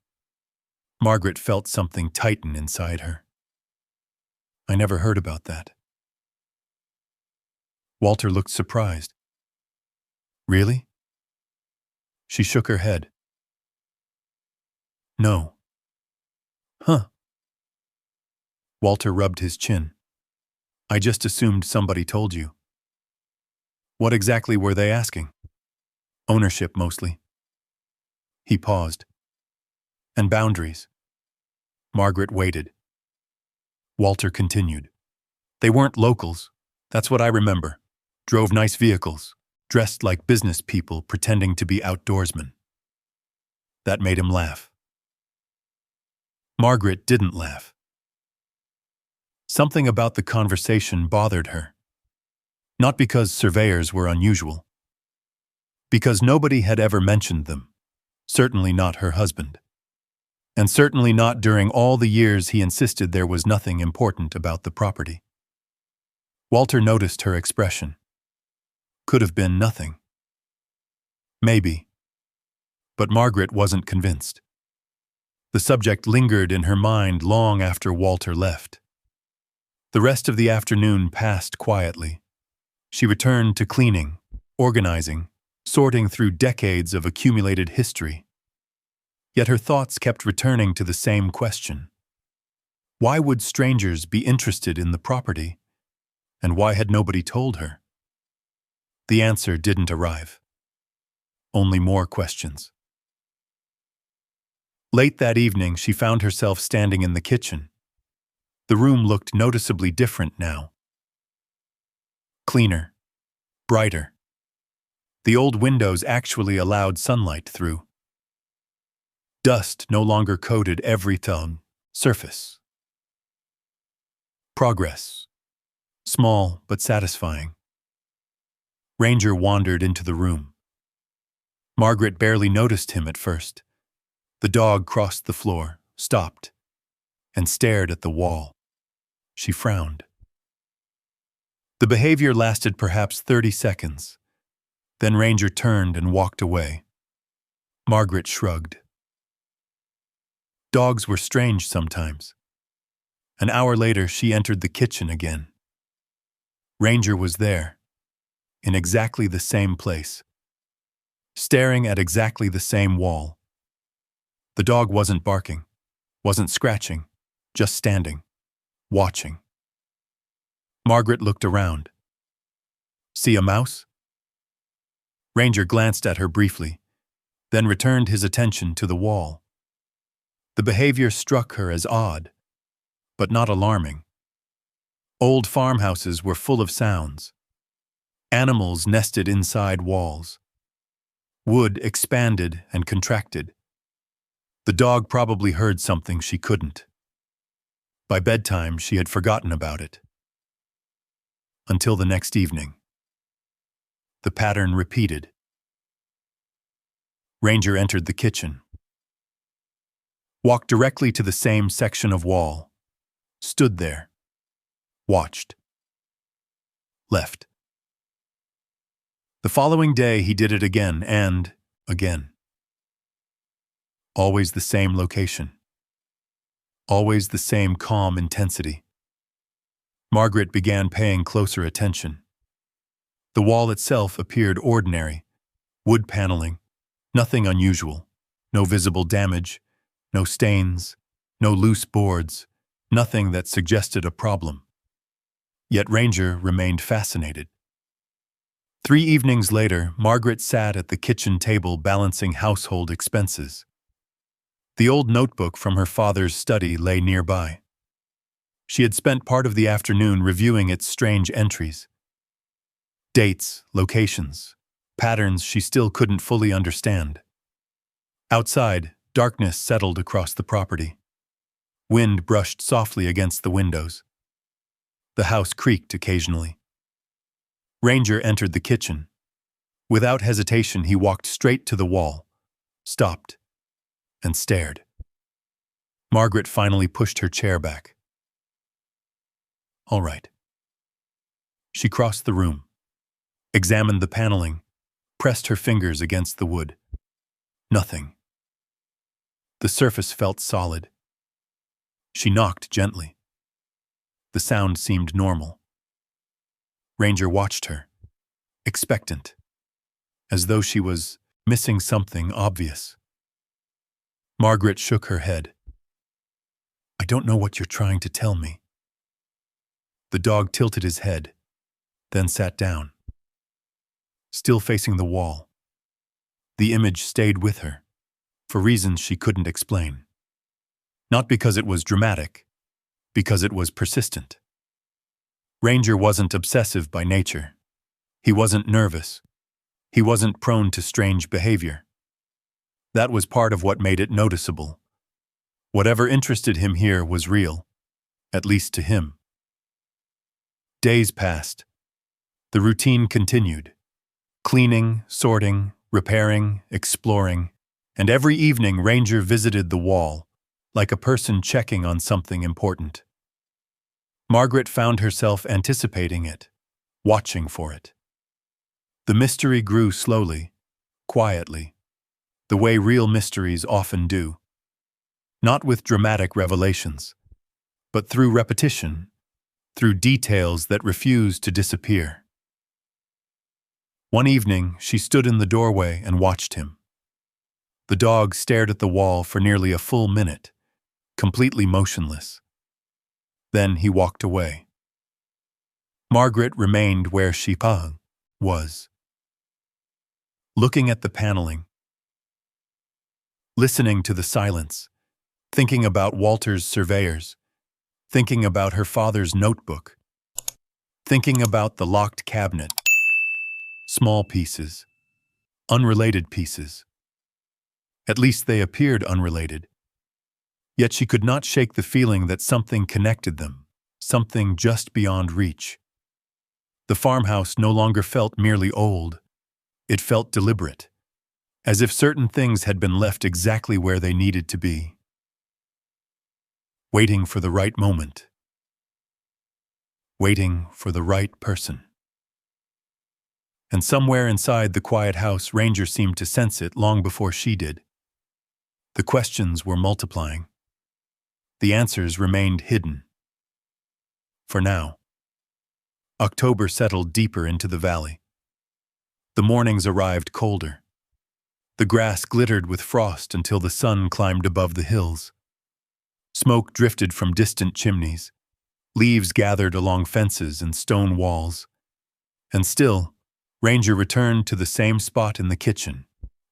A: Margaret felt something tighten inside her. I never heard about that. Walter looked surprised. Really? She shook her head. No. Huh. Walter rubbed his chin. I just assumed somebody told you. What exactly were they asking? Ownership, mostly. He paused. And boundaries. Margaret waited. Walter continued. They weren't locals. That's what I remember. Drove nice vehicles. Dressed like business people pretending to be outdoorsmen. That made him laugh. Margaret didn't laugh. Something about the conversation bothered her. Not because surveyors were unusual. Because nobody had ever mentioned them. Certainly not her husband. And certainly not during all the years he insisted there was nothing important about the property. Walter noticed her expression. Could have been nothing. Maybe. But Margaret wasn't convinced. The subject lingered in her mind long after Walter left. The rest of the afternoon passed quietly. She returned to cleaning, organizing, sorting through decades of accumulated history. Yet her thoughts kept returning to the same question. Why would strangers be interested in the property? And why had nobody told her? The answer didn't arrive. Only more questions. Late that evening, she found herself standing in the kitchen. The room looked noticeably different now. Cleaner, brighter. The old windows actually allowed sunlight through. Dust no longer coated every surface. Progress. Small but satisfying. Ranger wandered into the room. Margaret barely noticed him at first. The dog crossed the floor, stopped, and stared at the wall. She frowned. The behavior lasted perhaps 30 seconds. Then Ranger turned and walked away. Margaret shrugged. Dogs were strange sometimes. An hour later, she entered the kitchen again. Ranger was there, in exactly the same place, staring at exactly the same wall. The dog wasn't barking, wasn't scratching, just standing, watching. Margaret looked around. See a mouse? Ranger glanced at her briefly, then returned his attention to the wall. The behavior struck her as odd, but not alarming. Old farmhouses were full of sounds. Animals nested inside walls. Wood expanded and contracted. The dog probably heard something she couldn't. By bedtime, she had forgotten about it. Until the next evening. The pattern repeated. Ranger entered the kitchen. Walked directly to the same section of wall. Stood there. Watched. Left. The following day, he did it again and again. Always the same location. Always the same calm intensity. Margaret began paying closer attention. The wall itself appeared ordinary. Wood paneling. Nothing unusual. No visible damage. No stains. No loose boards. Nothing that suggested a problem. Yet Ranger remained fascinated. 3 evenings later, Margaret sat at the kitchen table balancing household expenses. The old notebook from her father's study lay nearby. She had spent part of the afternoon reviewing its strange entries. Dates, locations, patterns she still couldn't fully understand. Outside, darkness settled across the property. Wind brushed softly against the windows. The house creaked occasionally. Ranger entered the kitchen. Without hesitation, he walked straight to the wall, stopped, and stared. Margaret finally pushed her chair back. All right. She crossed the room, examined the paneling, pressed her fingers against the wood. Nothing. The surface felt solid. She knocked gently. The sound seemed normal. Ranger watched her, expectant, as though she was missing something obvious. Margaret shook her head. I don't know what you're trying to tell me. The dog tilted his head, then sat down. Still facing the wall. The image stayed with her, for reasons she couldn't explain. Not because it was dramatic, because it was persistent. Ranger wasn't obsessive by nature. He wasn't nervous. He wasn't prone to strange behavior. That was part of what made it noticeable. Whatever interested him here was real, at least to him. Days passed. The routine continued. Cleaning, sorting, repairing, exploring, and every evening Ranger visited the wall, like a person checking on something important. Margaret found herself anticipating it, watching for it. The mystery grew slowly, quietly, the way real mysteries often do. Not with dramatic revelations, but through repetition, through details that refused to disappear. One evening, she stood in the doorway and watched him. The dog stared at the wall for nearly a full minute, completely motionless. Then he walked away. Margaret remained where she was, looking at the paneling, listening to the silence, thinking about Walter's surveyors, thinking about her father's notebook, thinking about the locked cabinet, small pieces, unrelated pieces. At least they appeared unrelated. Yet she could not shake the feeling that something connected them, something just beyond reach. The farmhouse no longer felt merely old. It felt deliberate, as if certain things had been left exactly where they needed to be, waiting for the right moment, waiting for the right person. And somewhere inside the quiet house, Ranger seemed to sense it long before she did. The questions were multiplying. The answers remained hidden. For now. October settled deeper into the valley. The mornings arrived colder. The grass glittered with frost until the sun climbed above the hills. Smoke drifted from distant chimneys. Leaves gathered along fences and stone walls. And still, Ranger returned to the same spot in the kitchen,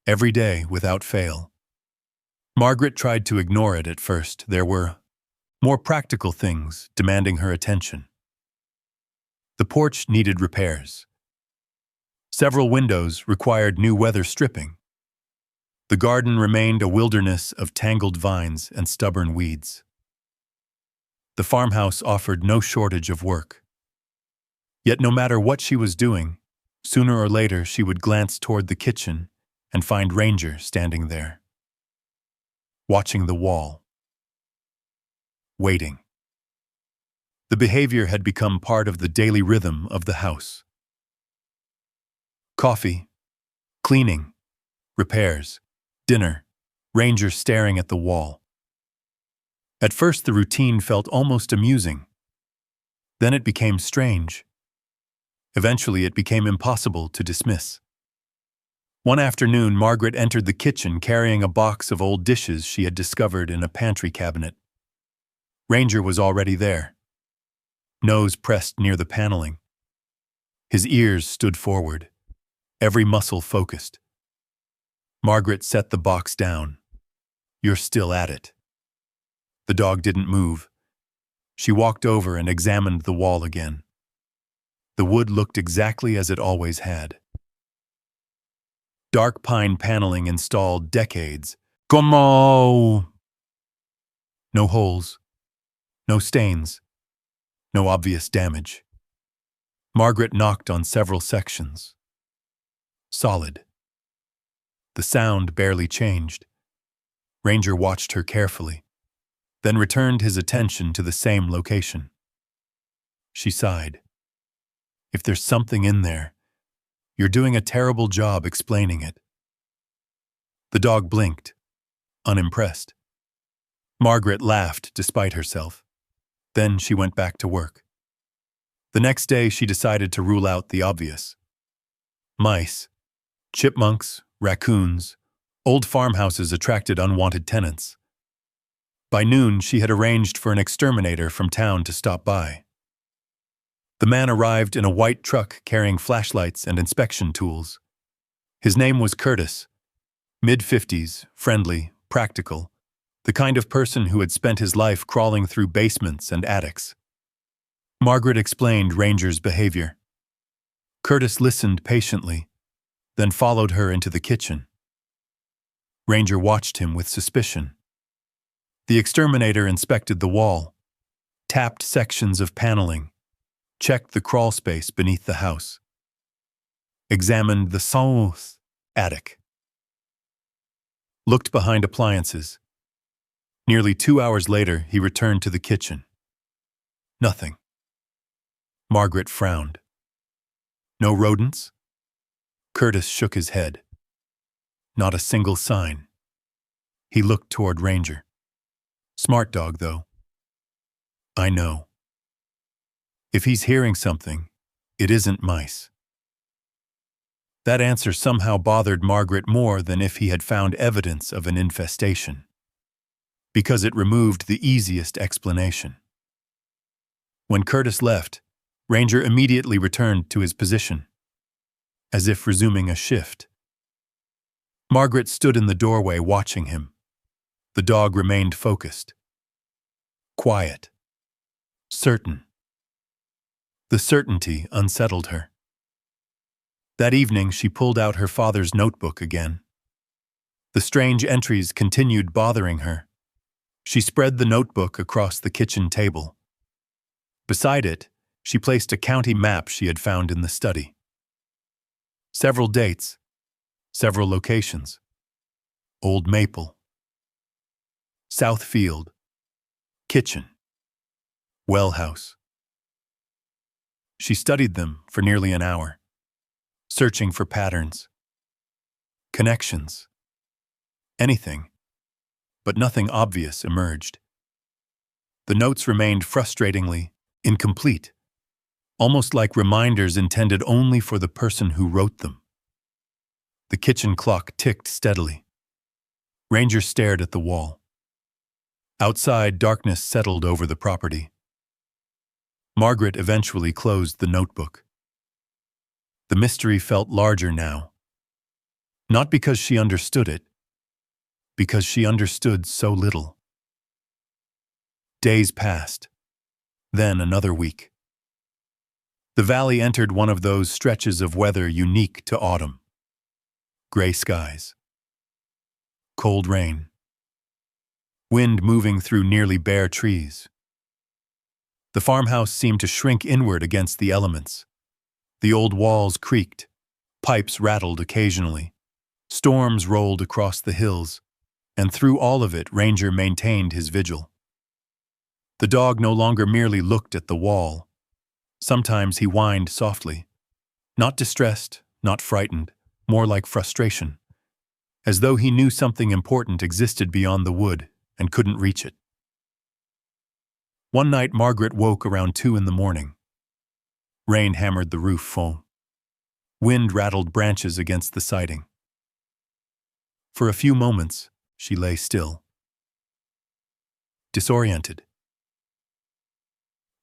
A: every day without fail. Margaret tried to ignore it at first. There were more practical things demanding her attention. The porch needed repairs. Several windows required new weather stripping. The garden remained a wilderness of tangled vines and stubborn weeds. The farmhouse offered no shortage of work. Yet no matter what she was doing, sooner or later she would glance toward the kitchen and find Ranger standing there, watching the wall, waiting. The behavior had become part of the daily rhythm of the house. Coffee, cleaning, repairs, dinner, Ranger staring at the wall. At first the routine felt almost amusing. Then it became strange. Eventually it became impossible to dismiss. One afternoon, Margaret entered the kitchen carrying a box of old dishes she had discovered in a pantry cabinet. Ranger was already there, nose pressed near the paneling. His ears stood forward, every muscle focused. Margaret set the box down. "You're still at it." The dog didn't move. She walked over and examined the wall again. The wood looked exactly as it always had. Dark pine paneling installed decades. Como? No holes, no stains, no obvious damage. Margaret knocked on several sections. Solid. The sound barely changed. Ranger watched her carefully, then returned his attention to the same location. She sighed. "If there's something in there, you're doing a terrible job explaining it." The dog blinked, unimpressed. Margaret laughed despite herself. Then she went back to work. The next day she decided to rule out the obvious. Mice, chipmunks, raccoons, old farmhouses attracted unwanted tenants. By noon she had arranged for an exterminator from town to stop by. The man arrived in a white truck carrying flashlights and inspection tools. His name was Curtis, mid-50s, friendly, practical, the kind of person who had spent his life crawling through basements and attics. Margaret explained Ranger's behavior. Curtis listened patiently, then followed her into the kitchen. Ranger watched him with suspicion. The exterminator inspected the wall, tapped sections of paneling, checked the crawl space beneath the house, examined the south attic, looked behind appliances. Nearly 2 hours later, he returned to the kitchen. Nothing. Margaret frowned. No rodents? Curtis shook his head. Not a single sign. He looked toward Ranger. Smart dog, though. I know. If he's hearing something, it isn't mice. That answer somehow bothered Margaret more than if he had found evidence of an infestation, because it removed the easiest explanation. When Curtis left, Ranger immediately returned to his position, as if resuming a shift. Margaret stood in the doorway watching him. The dog remained focused, quiet, certain. The certainty unsettled her. That evening, she pulled out her father's notebook again. The strange entries continued bothering her. She spread the notebook across the kitchen table. Beside it, she placed a county map she had found in the study. Several dates, several locations. Old Maple, Southfield, Kitchen, Well House. She studied them for nearly an hour, searching for patterns, connections, anything, but nothing obvious emerged. The notes remained frustratingly incomplete, almost like reminders intended only for the person who wrote them. The kitchen clock ticked steadily. Ranger stared at the wall. Outside, darkness settled over the property. Margaret eventually closed the notebook. The mystery felt larger now. Not because she understood it, because she understood so little. Days passed, then another week. The valley entered one of those stretches of weather unique to autumn. Gray skies, cold rain, wind moving through nearly bare trees. The farmhouse seemed to shrink inward against the elements. The old walls creaked, pipes rattled occasionally, storms rolled across the hills, and through all of it, Ranger maintained his vigil. The dog no longer merely looked at the wall. Sometimes he whined softly, not distressed, not frightened, more like frustration, as though he knew something important existed beyond the wood and couldn't reach it. One night, Margaret woke around 2 a.m. Rain hammered the roof foam. Wind rattled branches against the siding. For a few moments, she lay still, disoriented.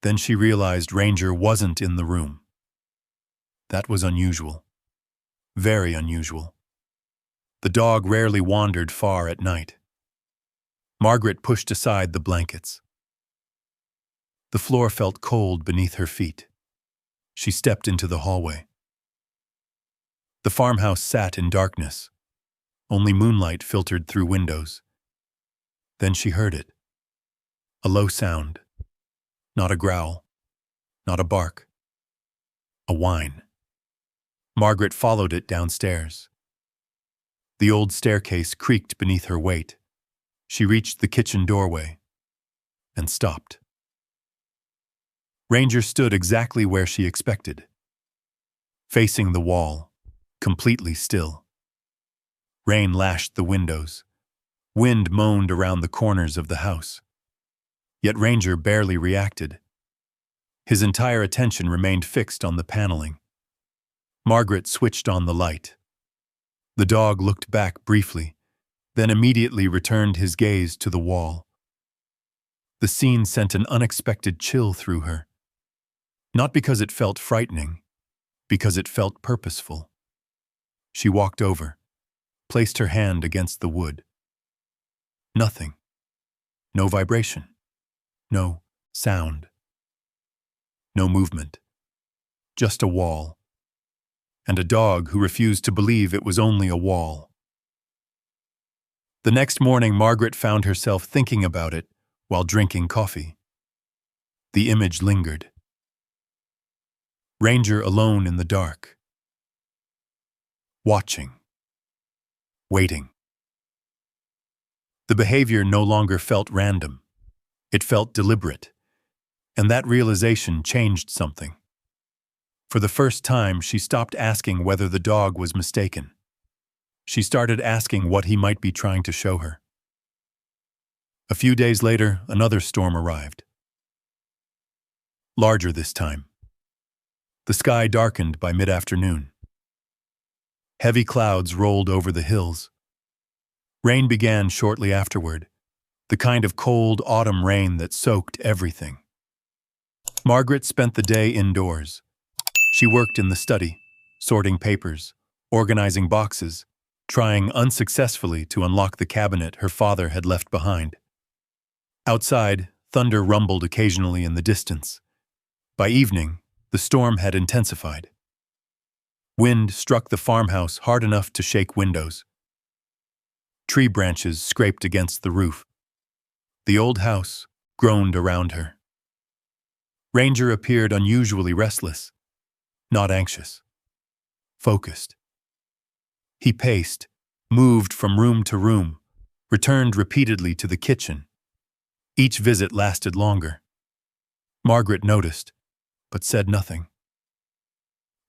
A: Then she realized Ranger wasn't in the room. That was unusual. Very unusual. The dog rarely wandered far at night. Margaret pushed aside the blankets. The floor felt cold beneath her feet. She stepped into the hallway. The farmhouse sat in darkness. Only moonlight filtered through windows. Then she heard it. A low sound. Not a growl. Not a bark. A whine. Margaret followed it downstairs. The old staircase creaked beneath her weight. She reached the kitchen doorway and stopped. Ranger stood exactly where she expected, facing the wall, completely still. Rain lashed the windows. Wind moaned around the corners of the house. Yet Ranger barely reacted. His entire attention remained fixed on the paneling. Margaret switched on the light. The dog looked back briefly, then immediately returned his gaze to the wall. The scene sent an unexpected chill through her. Not because it felt frightening, because it felt purposeful. She walked over, placed her hand against the wood. Nothing. No vibration. No sound. No movement. Just a wall. And a dog who refused to believe it was only a wall. The next morning, Margaret found herself thinking about it while drinking coffee. The image lingered. Ranger alone in the dark. Watching. Waiting. The behavior no longer felt random. It felt deliberate. And that realization changed something. For the first time, she stopped asking whether the dog was mistaken. She started asking what he might be trying to show her. A few days later, another storm arrived. Larger this time. The sky darkened by mid-afternoon. Heavy clouds rolled over the hills. Rain began shortly afterward, the kind of cold autumn rain that soaked everything. Margaret spent the day indoors. She worked in the study, sorting papers, organizing boxes, trying unsuccessfully to unlock the cabinet her father had left behind. Outside, thunder rumbled occasionally in the distance. By evening, the storm had intensified. Wind struck the farmhouse hard enough to shake windows. Tree branches scraped against the roof. The old house groaned around her. Ranger appeared unusually restless, not anxious, focused. He paced, moved from room to room, returned repeatedly to the kitchen. Each visit lasted longer. Margaret noticed, but said nothing.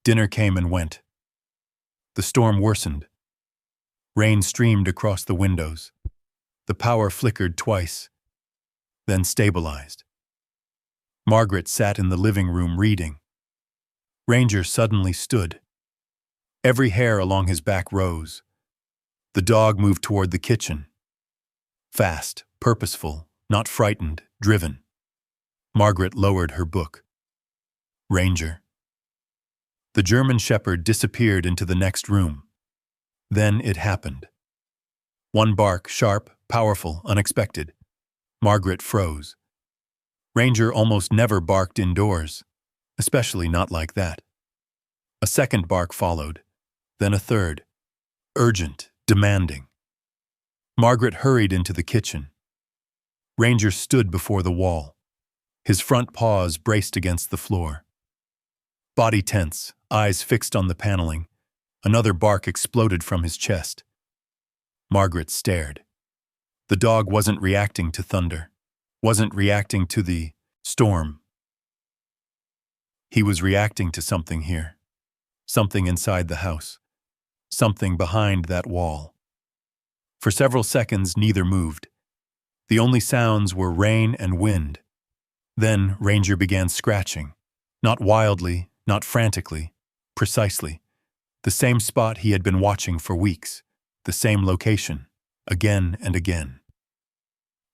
A: Dinner came and went. The storm worsened. Rain streamed across the windows. The power flickered twice, then stabilized. Margaret sat in the living room reading. Ranger suddenly stood. Every hair along his back rose. The dog moved toward the kitchen. Fast, purposeful, not frightened, driven. Margaret lowered her book. Ranger. The German shepherd disappeared into the next room. Then it happened. One bark, sharp, powerful, unexpected. Margaret froze. Ranger almost never barked indoors, especially not like that. A second bark followed, then a third. Urgent, demanding. Margaret hurried into the kitchen. Ranger stood before the wall. His front paws braced against the floor. Body tense, eyes fixed on the paneling. Another bark exploded from his chest. Margaret stared. The dog wasn't reacting to thunder, wasn't reacting to the storm. He was reacting to something here, something inside the house, something behind that wall. For several seconds, neither moved. The only sounds were rain and wind. Then Ranger began scratching, not wildly, not frantically, precisely. The same spot he had been watching for weeks, the same location, again and again.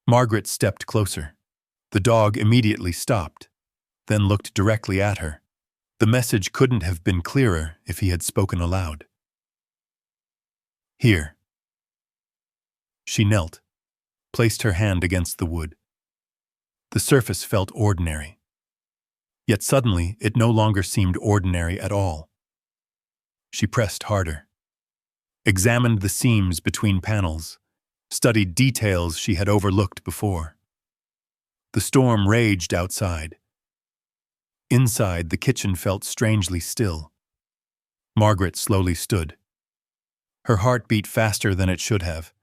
A: Margaret stepped closer. The dog immediately stopped, then looked directly at her. The message couldn't have been clearer if he had spoken aloud. Here. She knelt, placed her hand against the wood. The surface felt ordinary. Yet suddenly it no longer seemed ordinary at all. She pressed harder, examined the seams between panels, studied details she had overlooked before. The storm raged outside. Inside, the kitchen felt strangely still. Margaret slowly stood. Her heart beat faster than it should have,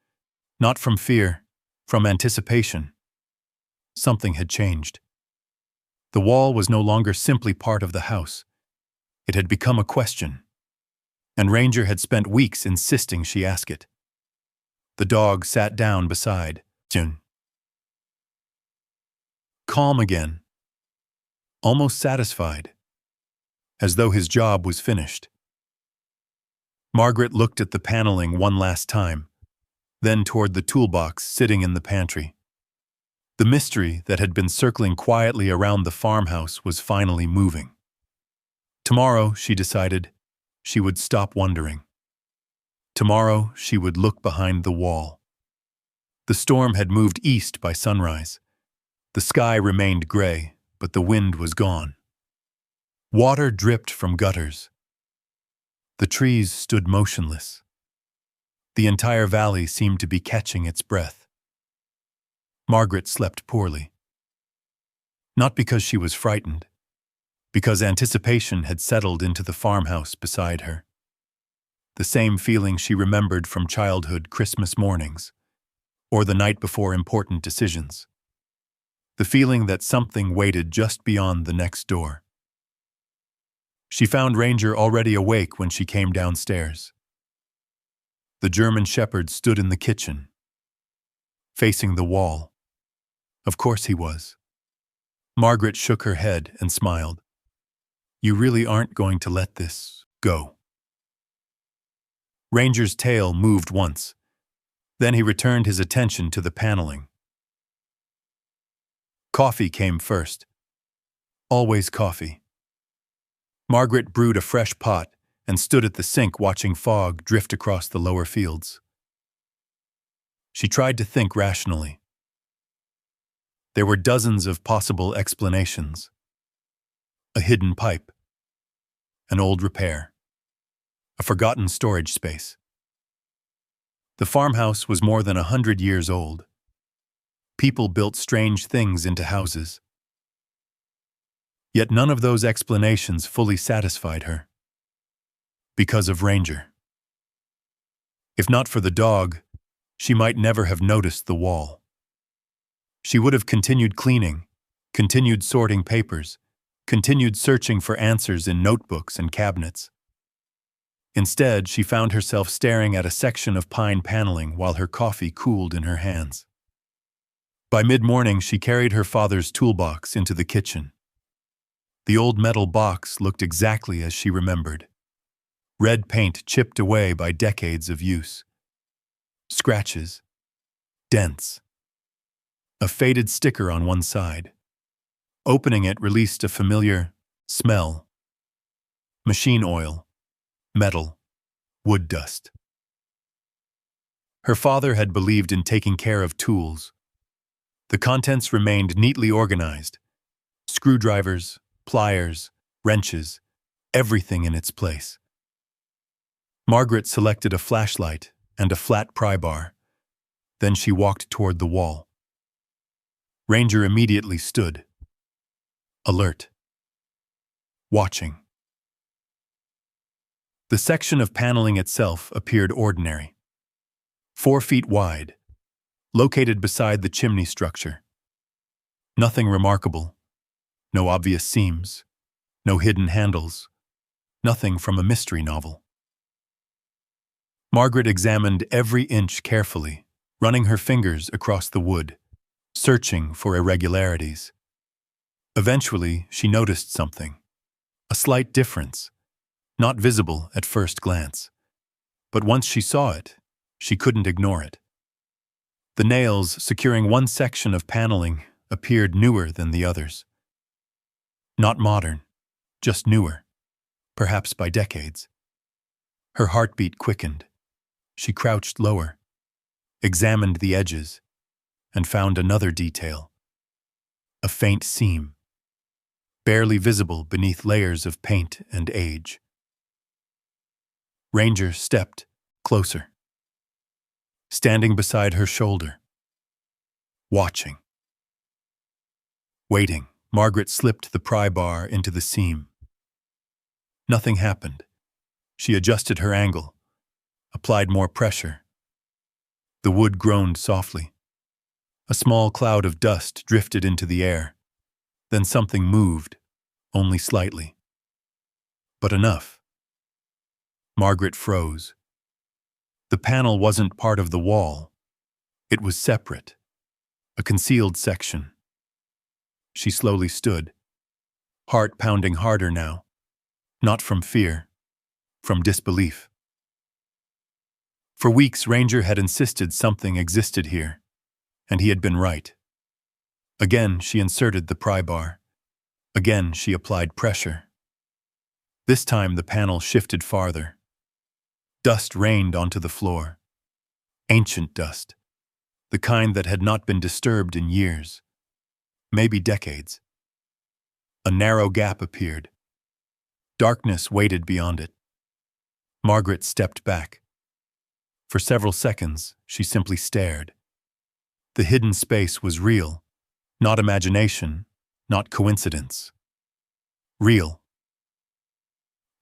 A: not from fear, from anticipation. Something had changed. The wall was no longer simply part of the house. It had become a question, and Ranger had spent weeks insisting she ask it. The dog sat down beside June. Calm again, almost satisfied, as though his job was finished. Margaret looked at the paneling one last time, then toward the toolbox sitting in the pantry. The mystery that had been circling quietly around the farmhouse was finally moving. Tomorrow, she decided, she would stop wondering. Tomorrow, she would look behind the wall. The storm had moved east by sunrise. The sky remained gray, but the wind was gone. Water dripped from gutters. The trees stood motionless. The entire valley seemed to be catching its breath. Margaret slept poorly. Not because she was frightened, because anticipation had settled into the farmhouse beside her. The same feeling she remembered from childhood Christmas mornings, or the night before important decisions. The feeling that something waited just beyond the next door. She found Ranger already awake when she came downstairs. The German shepherd stood in the kitchen, facing the wall. Of course he was. Margaret shook her head and smiled. You really aren't going to let this go. Ranger's tail moved once. Then he returned his attention to the paneling. Coffee came first. Always coffee. Margaret brewed a fresh pot and stood at the sink watching fog drift across the lower fields. She tried to think rationally. There were dozens of possible explanations. A hidden pipe, an old repair, a forgotten storage space. The farmhouse was more than 100 years old. People built strange things into houses. Yet none of those explanations fully satisfied her. Because of Ranger. If not for the dog, she might never have noticed the wall. She would have continued cleaning, continued sorting papers, continued searching for answers in notebooks and cabinets. Instead, she found herself staring at a section of pine paneling while her coffee cooled in her hands. By mid-morning, she carried her father's toolbox into the kitchen. The old metal box looked exactly as she remembered. Red paint chipped away by decades of use. Scratches. Dents. A faded sticker on one side. Opening it released a familiar smell. Machine oil. Metal. Wood dust. Her father had believed in taking care of tools. The contents remained neatly organized. Screwdrivers, pliers, wrenches, everything in its place. Margaret selected a flashlight and a flat pry bar. Then she walked toward the wall. Ranger immediately stood. Alert. Watching. The section of paneling itself appeared ordinary. 4 feet wide, located beside the chimney structure. Nothing remarkable. No obvious seams. No hidden handles. Nothing from a mystery novel. Margaret examined every inch carefully, running her fingers across the wood, searching for irregularities. Eventually, she noticed something. A slight difference, not visible at first glance. But once she saw it, she couldn't ignore it. The nails securing one section of paneling appeared newer than the others. Not modern, just newer, perhaps by decades. Her heartbeat quickened. She crouched lower, examined the edges, and found another detail. A faint seam, barely visible beneath layers of paint and age. Ranger stepped closer, standing beside her shoulder, watching. Waiting, Margaret slipped the pry bar into the seam. Nothing happened. She adjusted her angle, applied more pressure. The wood groaned softly. A small cloud of dust drifted into the air. Then something moved, only slightly. But enough. Margaret froze. The panel wasn't part of the wall. It was separate, a concealed section. She slowly stood, heart pounding harder now, not from fear, from disbelief. For weeks, Ranger had insisted something existed here, and he had been right. Again, she inserted the pry bar. Again, she applied pressure. This time, the panel shifted farther. Dust rained onto the floor. Ancient dust, the kind that had not been disturbed in years, maybe decades. A narrow gap appeared. Darkness waited beyond it. Margaret stepped back. For several seconds, she simply stared. The hidden space was real, not imagination, not coincidence. Real.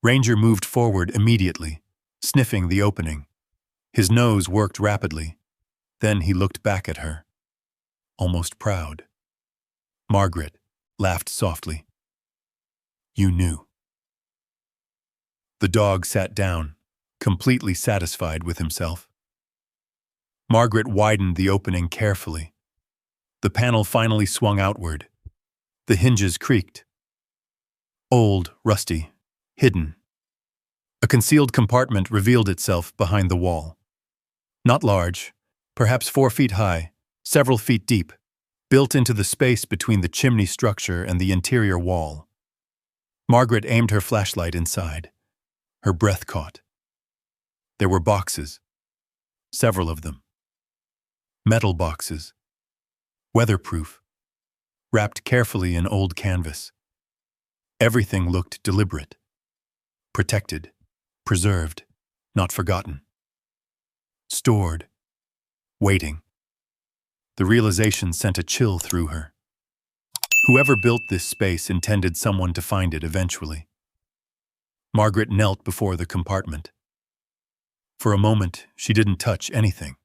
A: Ranger moved forward immediately, sniffing the opening. His nose worked rapidly. Then he looked back at her, almost proud. Margaret laughed softly. You knew. The dog sat down, completely satisfied with himself. Margaret widened the opening carefully. The panel finally swung outward. The hinges creaked. Old, rusty, hidden. A concealed compartment revealed itself behind the wall. Not large, perhaps 4 feet high, several feet deep, built into the space between the chimney structure and the interior wall. Margaret aimed her flashlight inside. Her breath caught. There were boxes, several of them. Metal boxes, weatherproof, wrapped carefully in old canvas. Everything looked deliberate, protected, preserved, not forgotten. Stored, waiting. The realization sent a chill through her. Whoever built this space intended someone to find it eventually. Margaret knelt before the compartment. For a moment, she didn't touch anything.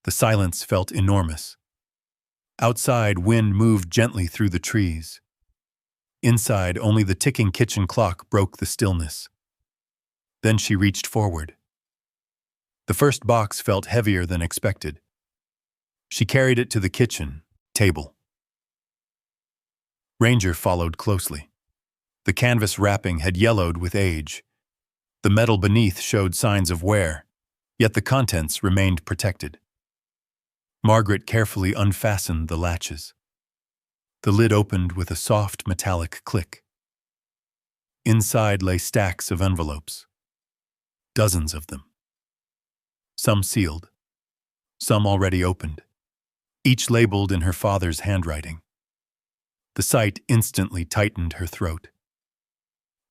A: The silence felt enormous. Outside, wind moved gently through the trees. Inside, only the ticking kitchen clock broke the stillness. Then she reached forward. The first box felt heavier than expected. She carried it to the kitchen table. Ranger followed closely. The canvas wrapping had yellowed with age. The metal beneath showed signs of wear, yet the contents remained protected. Margaret carefully unfastened the latches. The lid opened with a soft metallic click. Inside lay stacks of envelopes. Dozens of them. Some sealed. Some already opened. Each labeled in her father's handwriting. The sight instantly tightened her throat.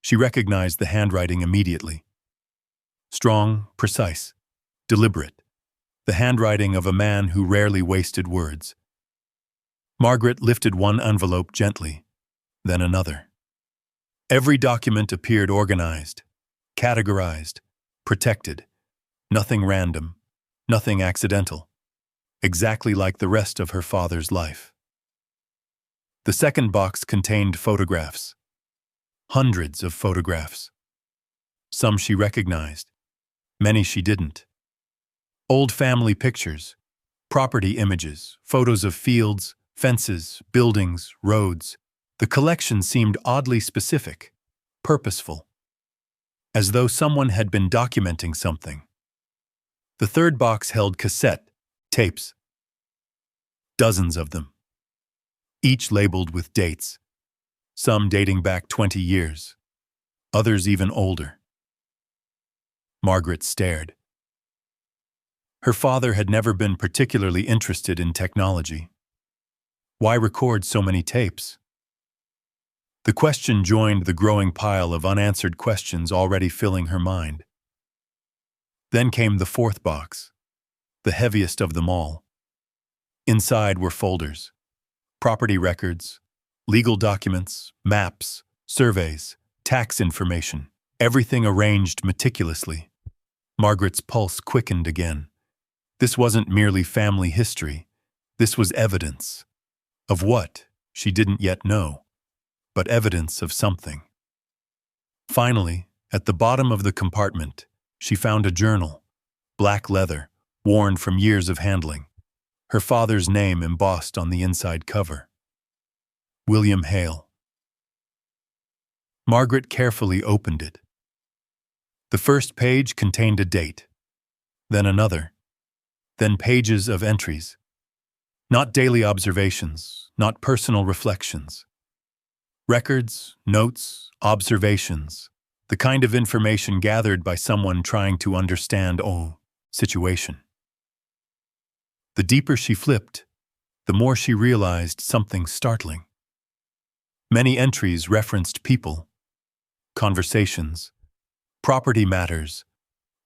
A: She recognized the handwriting immediately. Strong, precise, deliberate. The handwriting of a man who rarely wasted words. Margaret lifted one envelope gently, then another. Every document appeared organized, categorized, protected. Nothing random, nothing accidental. Exactly like the rest of her father's life. The second box contained photographs. Hundreds of photographs. Some she recognized, many she didn't. Old family pictures, property images, photos of fields, fences, buildings, roads. The collection seemed oddly specific, purposeful, as though someone had been documenting something. The third box held cassette tapes. Dozens of them. Each labeled with dates. Some dating back 20 years. Others even older. Margaret stared. Her father had never been particularly interested in technology. Why record so many tapes? The question joined the growing pile of unanswered questions already filling her mind. Then came the fourth box, the heaviest of them all. Inside were folders, property records, legal documents, maps, surveys, tax information, everything arranged meticulously. Margaret's pulse quickened again. This wasn't merely family history. This was evidence. Of what, she didn't yet know, but evidence of something. Finally, at the bottom of the compartment, she found a journal, black leather, worn from years of handling. Her father's name embossed on the inside cover. William Hale. Margaret carefully opened it. The first page contained a date, then another, then pages of entries. Not daily observations, not personal reflections. Records, notes, observations, the kind of information gathered by someone trying to understand situation. The deeper she flipped, the more she realized something startling. Many entries referenced people, conversations, property matters,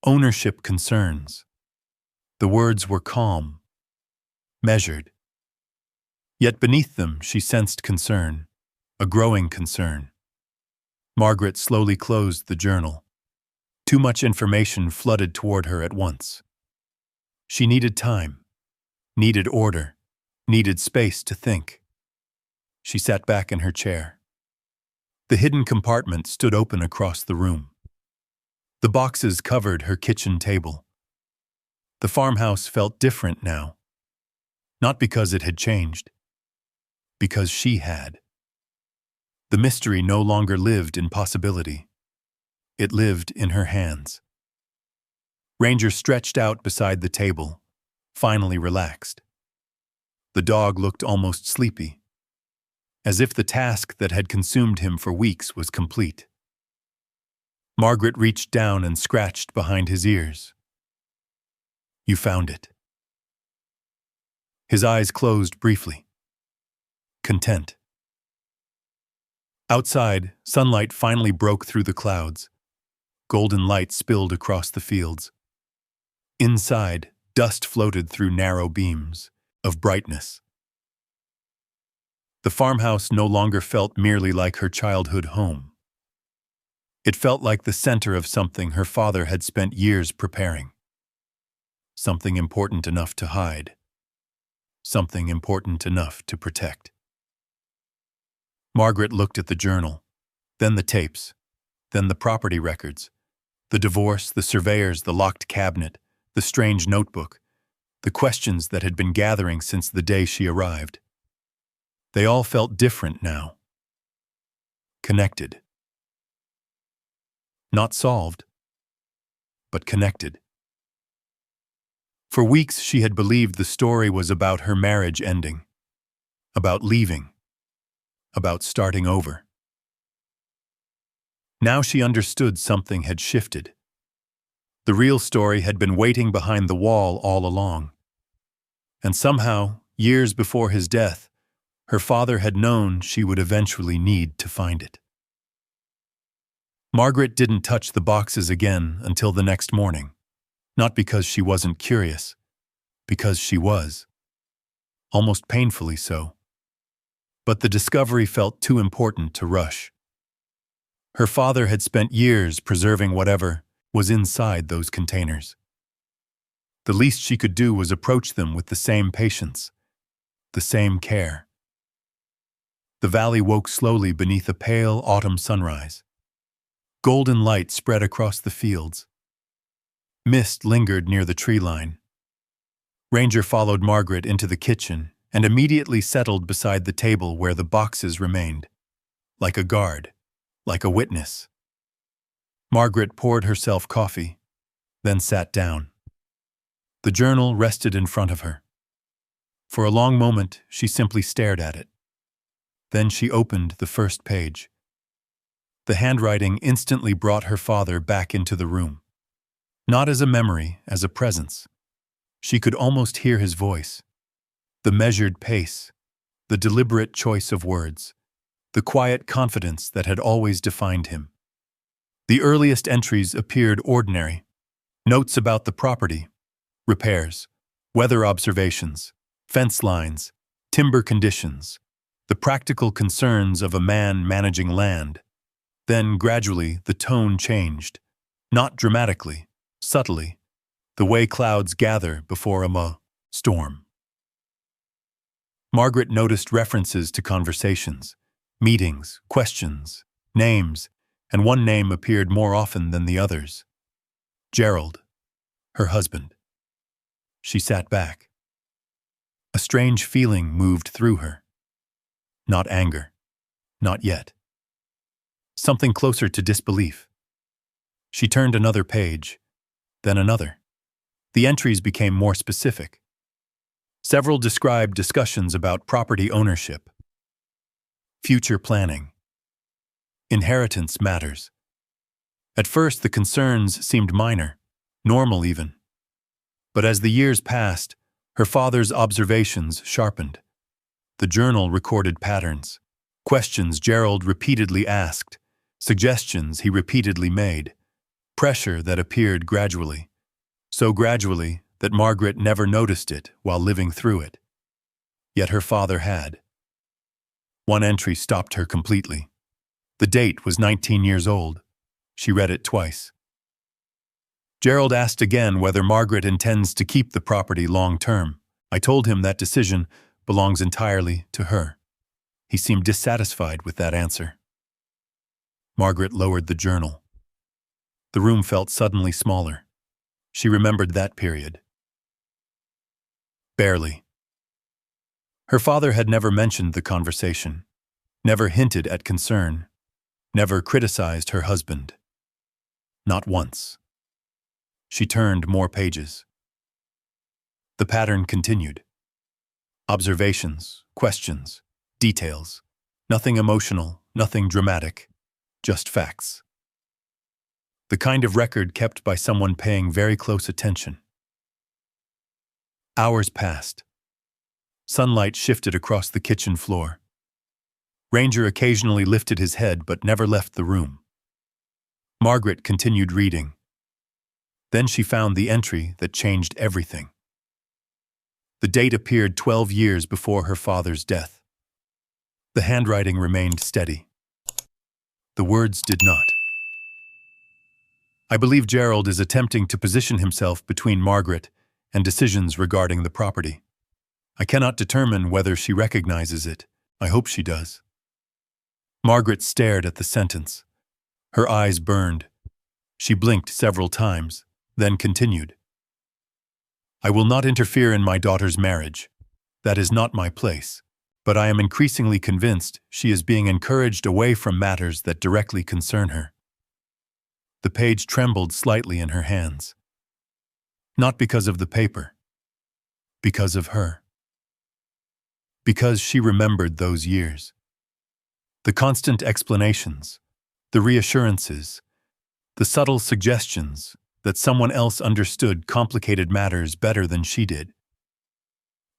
A: ownership concerns. The words were calm, measured. Yet beneath them she sensed concern, a growing concern. Margaret slowly closed the journal. Too much information flooded toward her at once. She needed time, needed order, needed space to think. She sat back in her chair. The hidden compartment stood open across the room. The boxes covered her kitchen table. The farmhouse felt different now. Not because it had changed, because she had. The mystery no longer lived in possibility. It lived in her hands. Ranger stretched out beside the table, finally relaxed. The dog looked almost sleepy, as if the task that had consumed him for weeks was complete. Margaret reached down and scratched behind his ears. You found it. His eyes closed briefly. Content. Outside, sunlight finally broke through the clouds. Golden light spilled across the fields. Inside, dust floated through narrow beams of brightness. The farmhouse no longer felt merely like her childhood home. It felt like the center of something her father had spent years preparing. Something important enough to hide. Something important enough to protect. Margaret looked at the journal, then the tapes, then the property records, the divorce, the surveyors, the locked cabinet, the strange notebook, the questions that had been gathering since the day she arrived. They all felt different now. Connected. Not solved, but connected. For weeks she had believed the story was about her marriage ending, about leaving, about starting over. Now she understood something had shifted. The real story had been waiting behind the wall all along. And somehow, years before his death, her father had known she would eventually need to find it. Margaret didn't touch the boxes again until the next morning, not because she wasn't curious, because she was. Almost painfully so. But the discovery felt too important to rush. Her father had spent years preserving whatever was inside those containers. The least she could do was approach them with the same patience, the same care. The valley woke slowly beneath a pale autumn sunrise. Golden light spread across the fields. Mist lingered near the tree line. Ranger followed Margaret into the kitchen and immediately settled beside the table where the boxes remained, like a guard, like a witness. Margaret poured herself coffee, then sat down. The journal rested in front of her. For a long moment, she simply stared at it. Then she opened the first page. The handwriting instantly brought her father back into the room. Not as a memory, as a presence. She could almost hear his voice. The measured pace, the deliberate choice of words, the quiet confidence that had always defined him. The earliest entries appeared ordinary. Notes about the property, repairs, weather observations, fence lines, timber conditions, the practical concerns of a man managing land. Then, gradually, the tone changed. Not dramatically, subtly, the way clouds gather before a storm. Margaret noticed references to conversations, meetings, questions, names, and one name appeared more often than the others. Gerald, her husband. She sat back. A strange feeling moved through her. Not anger. Not yet. Something closer to disbelief. She turned another page, then another. The entries became more specific. Several described discussions about property ownership, future planning, inheritance matters. At first, the concerns seemed minor, normal even. But as the years passed, her father's observations sharpened. The journal recorded patterns, questions Gerald repeatedly asked, suggestions he repeatedly made, pressure that appeared gradually, so gradually that Margaret never noticed it while living through it. Yet her father had. One entry stopped her completely. The date was 19 years old. She read it twice. Gerald asked again whether Margaret intends to keep the property long term. I told him that decision belongs entirely to her. He seemed dissatisfied with that answer. Margaret lowered the journal. The room felt suddenly smaller. She remembered that period. Barely. Her father had never mentioned the conversation, never hinted at concern, never criticized her husband. Not once. She turned more pages. The pattern continued. Observations, questions, details. Nothing emotional, nothing dramatic, just facts. The kind of record kept by someone paying very close attention. Hours passed. Sunlight shifted across the kitchen floor. Ranger occasionally lifted his head but never left the room. Margaret continued reading. Then she found the entry that changed everything. The date appeared 12 years before her father's death. The handwriting remained steady. The words did not. I believe Gerald is attempting to position himself between Margaret and decisions regarding the property. I cannot determine whether she recognizes it. I hope she does. Margaret stared at the sentence. Her eyes burned. She blinked several times, then continued. I will not interfere in my daughter's marriage. That is not my place. But I am increasingly convinced she is being encouraged away from matters that directly concern her. The page trembled slightly in her hands. Not because of the paper. Because of her. Because she remembered those years. The constant explanations, the reassurances, the subtle suggestions that someone else understood complicated matters better than she did.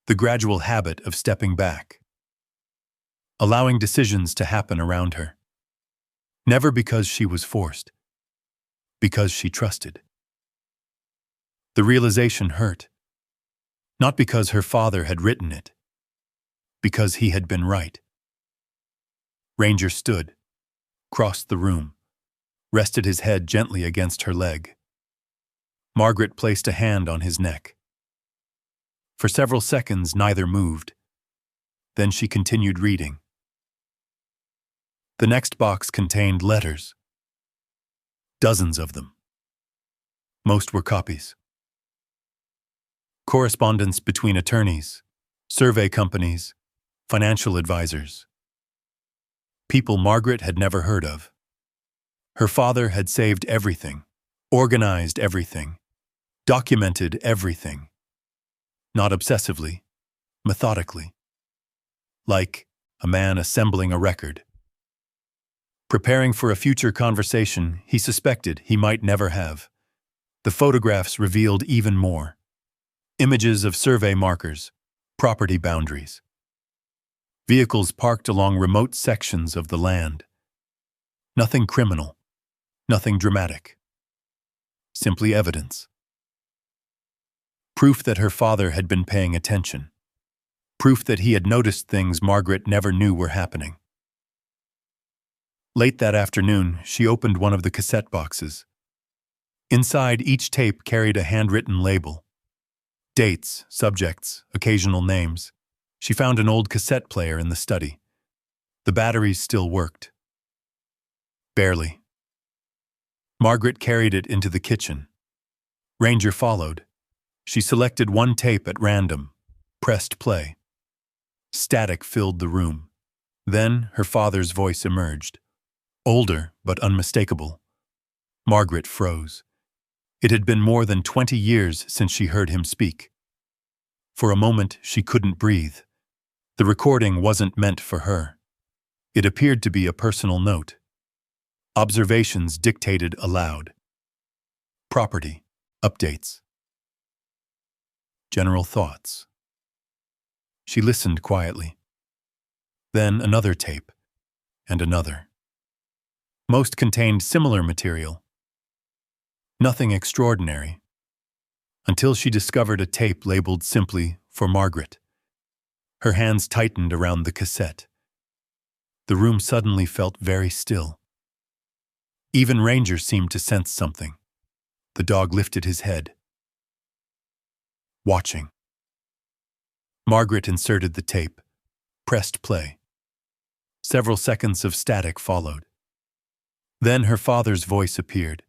A: The gradual habit of stepping back. Allowing decisions to happen around her. Never because she was forced. Because she trusted. The realization hurt. Not because her father had written it. Because he had been right. Ranger stood, crossed the room, rested his head gently against her leg. Margaret placed a hand on his neck. For several seconds, neither moved. Then she continued reading. The next box contained letters. Dozens of them. Most were copies. Correspondence between attorneys, survey companies, financial advisors. People Margaret had never heard of. Her father had saved everything, organized everything, documented everything. Not obsessively, methodically. Like a man assembling a record. Preparing for a future conversation he suspected he might never have. The photographs revealed even more. Images of survey markers, property boundaries. Vehicles parked along remote sections of the land. Nothing criminal, nothing dramatic. Simply evidence. Proof that her father had been paying attention. Proof that he had noticed things Margaret never knew were happening. Late that afternoon, she opened one of the cassette boxes. Inside, each tape carried a handwritten label. Dates, subjects, occasional names. She found an old cassette player in the study. The batteries still worked. Barely. Margaret carried it into the kitchen. Ranger followed. She selected one tape at random, pressed play. Static filled the room. Then her father's voice emerged. Older, but unmistakable. Margaret froze. It had been more than 20 years since she heard him speak. For a moment, she couldn't breathe. The recording wasn't meant for her. It appeared to be a personal note. Observations dictated aloud. Property. Updates. General thoughts. She listened quietly. Then another tape, and another. Most contained similar material. Nothing extraordinary. Until she discovered a tape labeled simply for Margaret. Her hands tightened around the cassette. The room suddenly felt very still. Even Ranger seemed to sense something. The dog lifted his head. Watching. Margaret inserted the tape, pressed play. Several seconds of static followed. Then her father's voice appeared.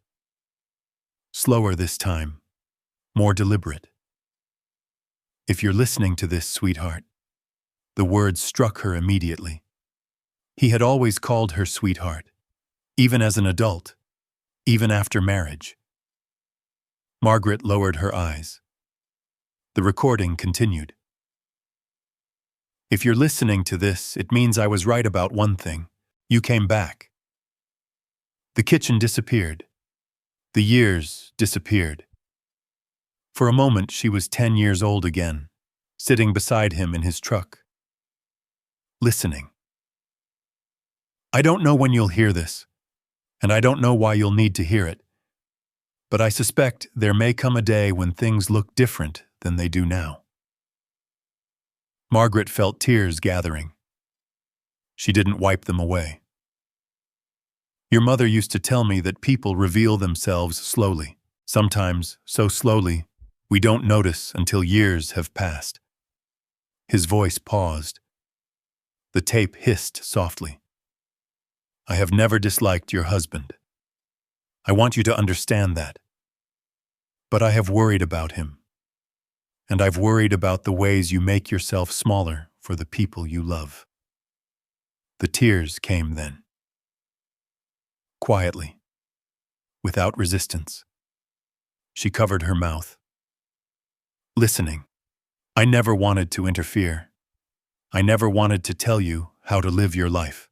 A: Slower this time, more deliberate. If you're listening to this, sweetheart. The words struck her immediately. He had always called her sweetheart, even as an adult, even after marriage. Margaret lowered her eyes. The recording continued. If you're listening to this, it means I was right about one thing. You came back. The kitchen disappeared. The years disappeared. For a moment, she was 10 years old again, sitting beside him in his truck, listening. I don't know when you'll hear this, and I don't know why you'll need to hear it, but I suspect there may come a day when things look different than they do now. Margaret felt tears gathering. She didn't wipe them away. Your mother used to tell me that people reveal themselves slowly, sometimes so slowly we don't notice until years have passed. His voice paused. The tape hissed softly. I have never disliked your husband. I want you to understand that. But I have worried about him. And I've worried about the ways you make yourself smaller for the people you love. The tears came then. Quietly, without resistance. She covered her mouth. Listening. I never wanted to interfere. I never wanted to tell you how to live your life.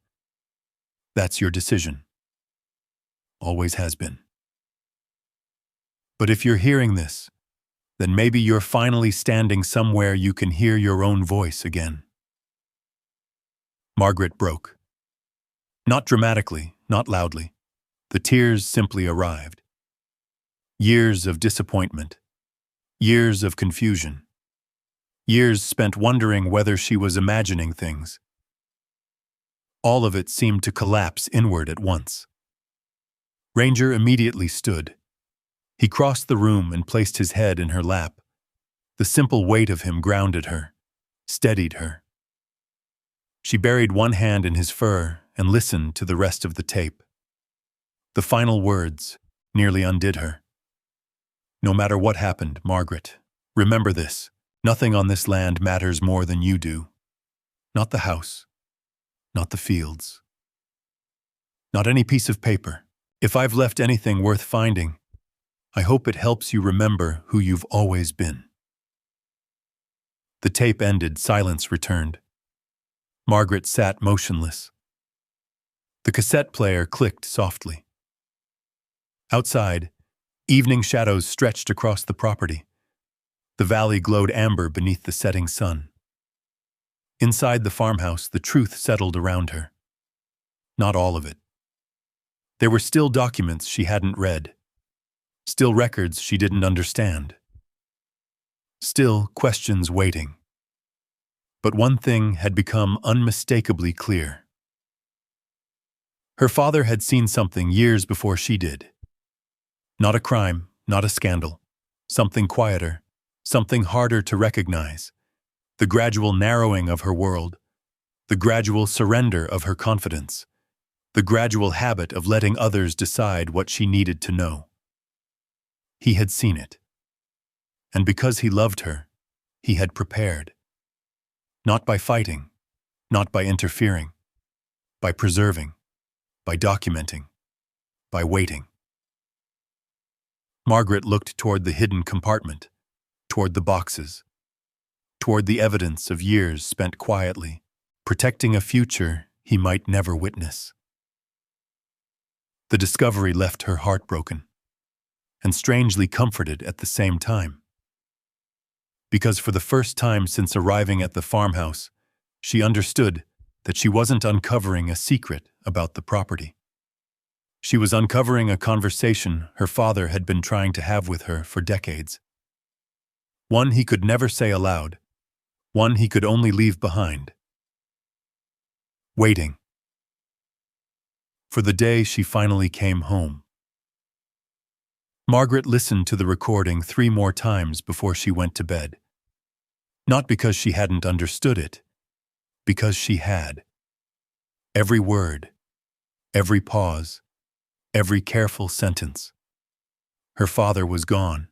A: That's your decision. Always has been. But if you're hearing this, then maybe you're finally standing somewhere you can hear your own voice again. Margaret broke. Not dramatically, not loudly. The tears simply arrived. Years of disappointment. Years of confusion. Years spent wondering whether she was imagining things. All of it seemed to collapse inward at once. Ranger immediately stood. He crossed the room and placed his head in her lap. The simple weight of him grounded her, steadied her. She buried one hand in his fur and listened to the rest of the tape. The final words nearly undid her. No matter what happened, Margaret, remember this. Nothing on this land matters more than you do. Not the house. Not the fields. Not any piece of paper. If I've left anything worth finding, I hope it helps you remember who you've always been. The tape ended, silence returned. Margaret sat motionless. The cassette player clicked softly. Outside, evening shadows stretched across the property. The valley glowed amber beneath the setting sun. Inside the farmhouse, the truth settled around her. Not all of it. There were still documents she hadn't read. Still records she didn't understand. Still questions waiting. But one thing had become unmistakably clear. Her father had seen something years before she did. Not a crime, not a scandal. Something quieter, something harder to recognize. The gradual narrowing of her world. The gradual surrender of her confidence. The gradual habit of letting others decide what she needed to know. He had seen it. And because he loved her, he had prepared. Not by fighting, not by interfering, by preserving, by documenting, by waiting. Margaret looked toward the hidden compartment, toward the boxes, toward the evidence of years spent quietly, protecting a future he might never witness. The discovery left her heartbroken, and strangely comforted at the same time. Because for the first time since arriving at the farmhouse, she understood that she wasn't uncovering a secret about the property. She was uncovering a conversation her father had been trying to have with her for decades. One he could never say aloud, one he could only leave behind. Waiting. For the day she finally came home. Margaret listened to the recording 3 more times before she went to bed. Not because she hadn't understood it, because she had. Every word, every pause, every careful sentence. Her father was gone.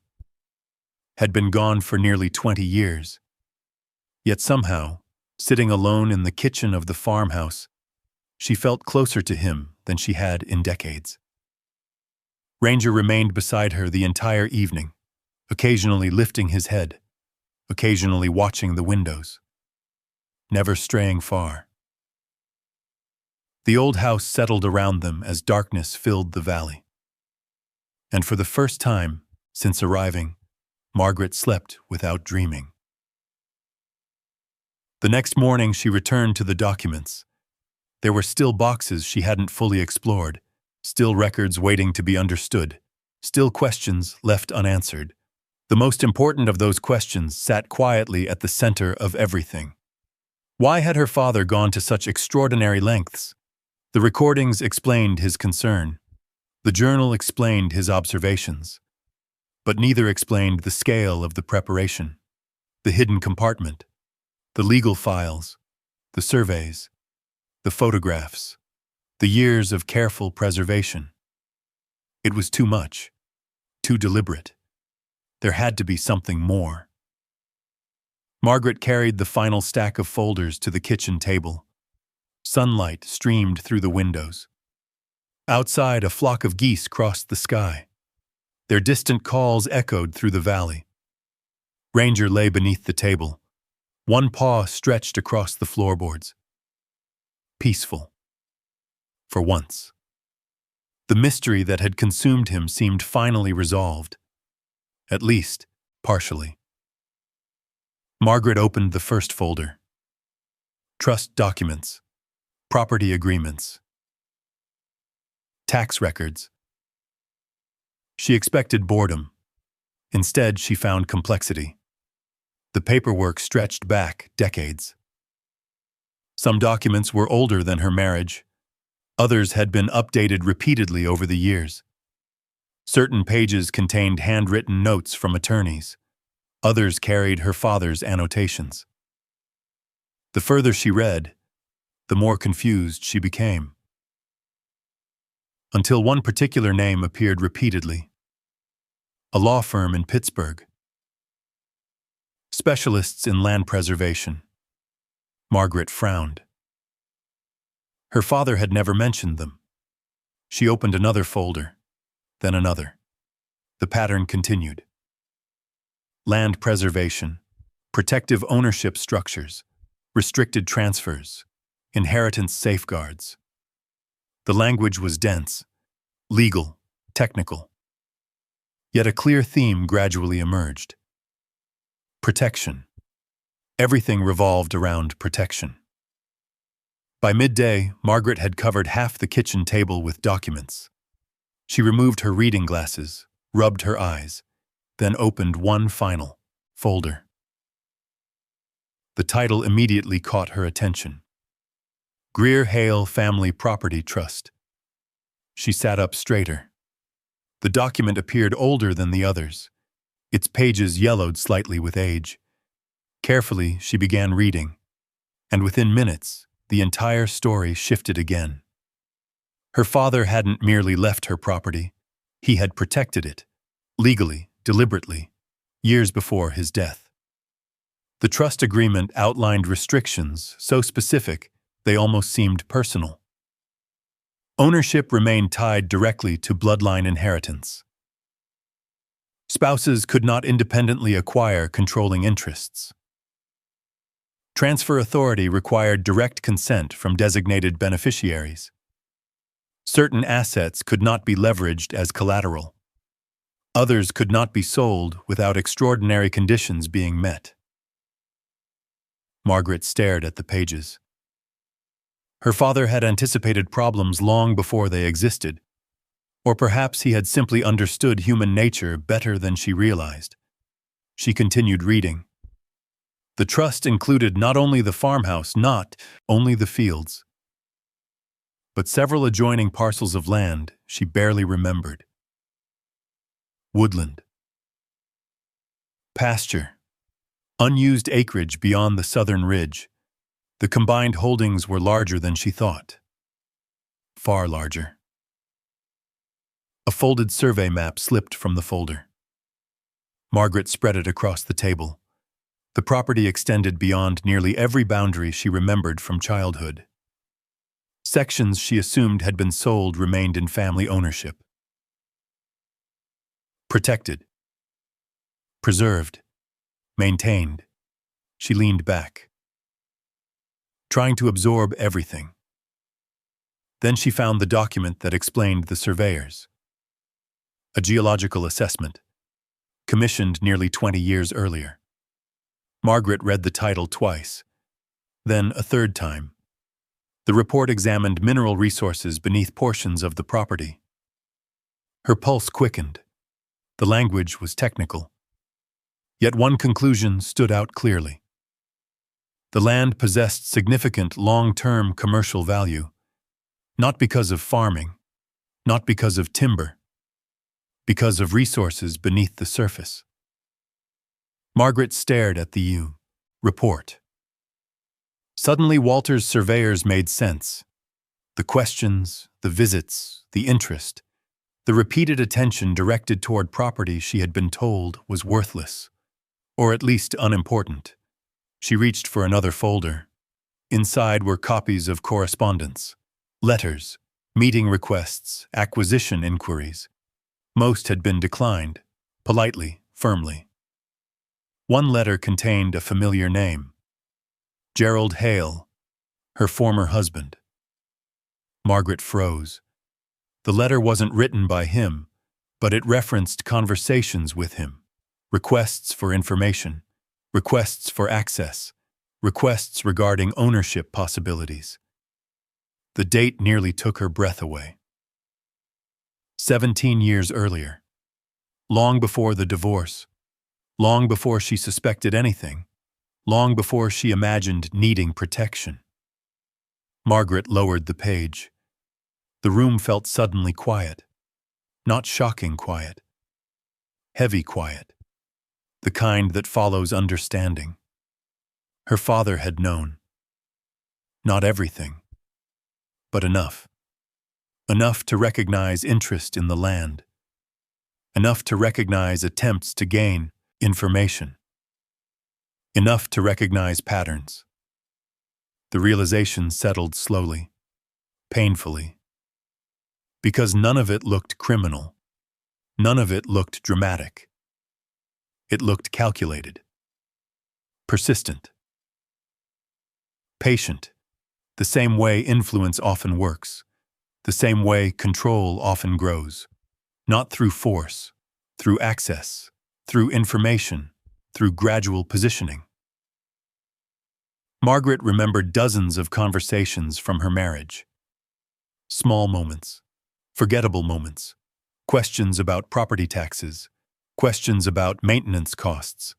A: Had been gone for nearly 20 years. Yet somehow, sitting alone in the kitchen of the farmhouse, she felt closer to him than she had in decades. Ranger remained beside her the entire evening, occasionally lifting his head, occasionally watching the windows, never straying far. The old house settled around them as darkness filled the valley. And for the first time since arriving, Margaret slept without dreaming. The next morning she returned to the documents. There were still boxes she hadn't fully explored, still records waiting to be understood, still questions left unanswered. The most important of those questions sat quietly at the center of everything. Why had her father gone to such extraordinary lengths? The recordings explained his concern. The journal explained his observations. But neither explained the scale of the preparation, the hidden compartment, the legal files, the surveys, the photographs, the years of careful preservation. It was too much, too deliberate. There had to be something more. Margaret carried the final stack of folders to the kitchen table. Sunlight streamed through the windows. Outside, a flock of geese crossed the sky. Their distant calls echoed through the valley. Ranger lay beneath the table, one paw stretched across the floorboards. Peaceful. For once. The mystery that had consumed him seemed finally resolved. At least, partially. Margaret opened the first folder. Trust documents. Property agreements. Tax records. She expected boredom. Instead, she found complexity. The paperwork stretched back decades. Some documents were older than her marriage. Others had been updated repeatedly over the years. Certain pages contained handwritten notes from attorneys. Others carried her father's annotations. The further she read, the more confused she became. Until one particular name appeared repeatedly. A law firm in Pittsburgh. Specialists in land preservation. Margaret frowned. Her father had never mentioned them. She opened another folder, then another. The pattern continued. Land preservation, protective ownership structures, restricted transfers, inheritance safeguards. The language was dense, legal, technical. Yet a clear theme gradually emerged. Protection. Everything revolved around protection. By midday, Margaret had covered half the kitchen table with documents. She removed her reading glasses, rubbed her eyes, then opened one final folder. The title immediately caught her attention. Greer Hale Family Property Trust. She sat up straighter. The document appeared older than the others. Its pages yellowed slightly with age. Carefully, she began reading, and within minutes, the entire story shifted again. Her father hadn't merely left her property. He had protected it, legally, deliberately, years before his death. The trust agreement outlined restrictions so specific they almost seemed personal. Ownership remained tied directly to bloodline inheritance. Spouses could not independently acquire controlling interests. Transfer authority required direct consent from designated beneficiaries. Certain assets could not be leveraged as collateral. Others could not be sold without extraordinary conditions being met. Margaret stared at the pages. Her father had anticipated problems long before they existed, or perhaps he had simply understood human nature better than she realized. She continued reading. The trust included not only the farmhouse, not only the fields, but several adjoining parcels of land she barely remembered. Woodland. Pasture. Unused acreage beyond the southern ridge. The combined holdings were larger than she thought. Far larger. A folded survey map slipped from the folder. Margaret spread it across the table. The property extended beyond nearly every boundary she remembered from childhood. Sections she assumed had been sold remained in family ownership. Protected. Preserved. Maintained. She leaned back, trying to absorb everything. Then she found the document that explained the surveyors. a geological assessment, commissioned nearly 20 years earlier. Margaret read the title twice, then a third time. The report examined mineral resources beneath portions of the property. Her pulse quickened. The language was technical. Yet one conclusion stood out clearly. The land possessed significant long-term commercial value, not because of farming, not because of timber, because of resources beneath the surface. Margaret stared at the report. Suddenly, Walter's surveyors made sense. The questions, the visits, the interest, the repeated attention directed toward property she had been told was worthless, or at least unimportant. She reached for another folder. Inside were copies of correspondence, letters, meeting requests, acquisition inquiries. Most had been declined, politely, firmly. One letter contained a familiar name. Gerald Hale, her former husband. Margaret froze. The letter wasn't written by him, but it referenced conversations with him, requests for information, requests for access, requests regarding ownership possibilities. The date nearly took her breath away. 17 years earlier, long before the divorce, long before she suspected anything, long before she imagined needing protection. Margaret lowered the page. The room felt suddenly quiet. Not shocking quiet. Heavy quiet. The kind that follows understanding. Her father had known. Not everything, but enough. Enough to recognize interest in the land. Enough to recognize attempts to gain information. Enough to recognize patterns. The realization settled slowly, painfully. Because none of it looked criminal. None of it looked dramatic. It looked calculated. Persistent. Patient. The same way influence often works. The same way control often grows. Not through force, through access, through information, through gradual positioning. Margaret remembered dozens of conversations from her marriage. Small moments, forgettable moments, questions about property taxes, questions about maintenance costs,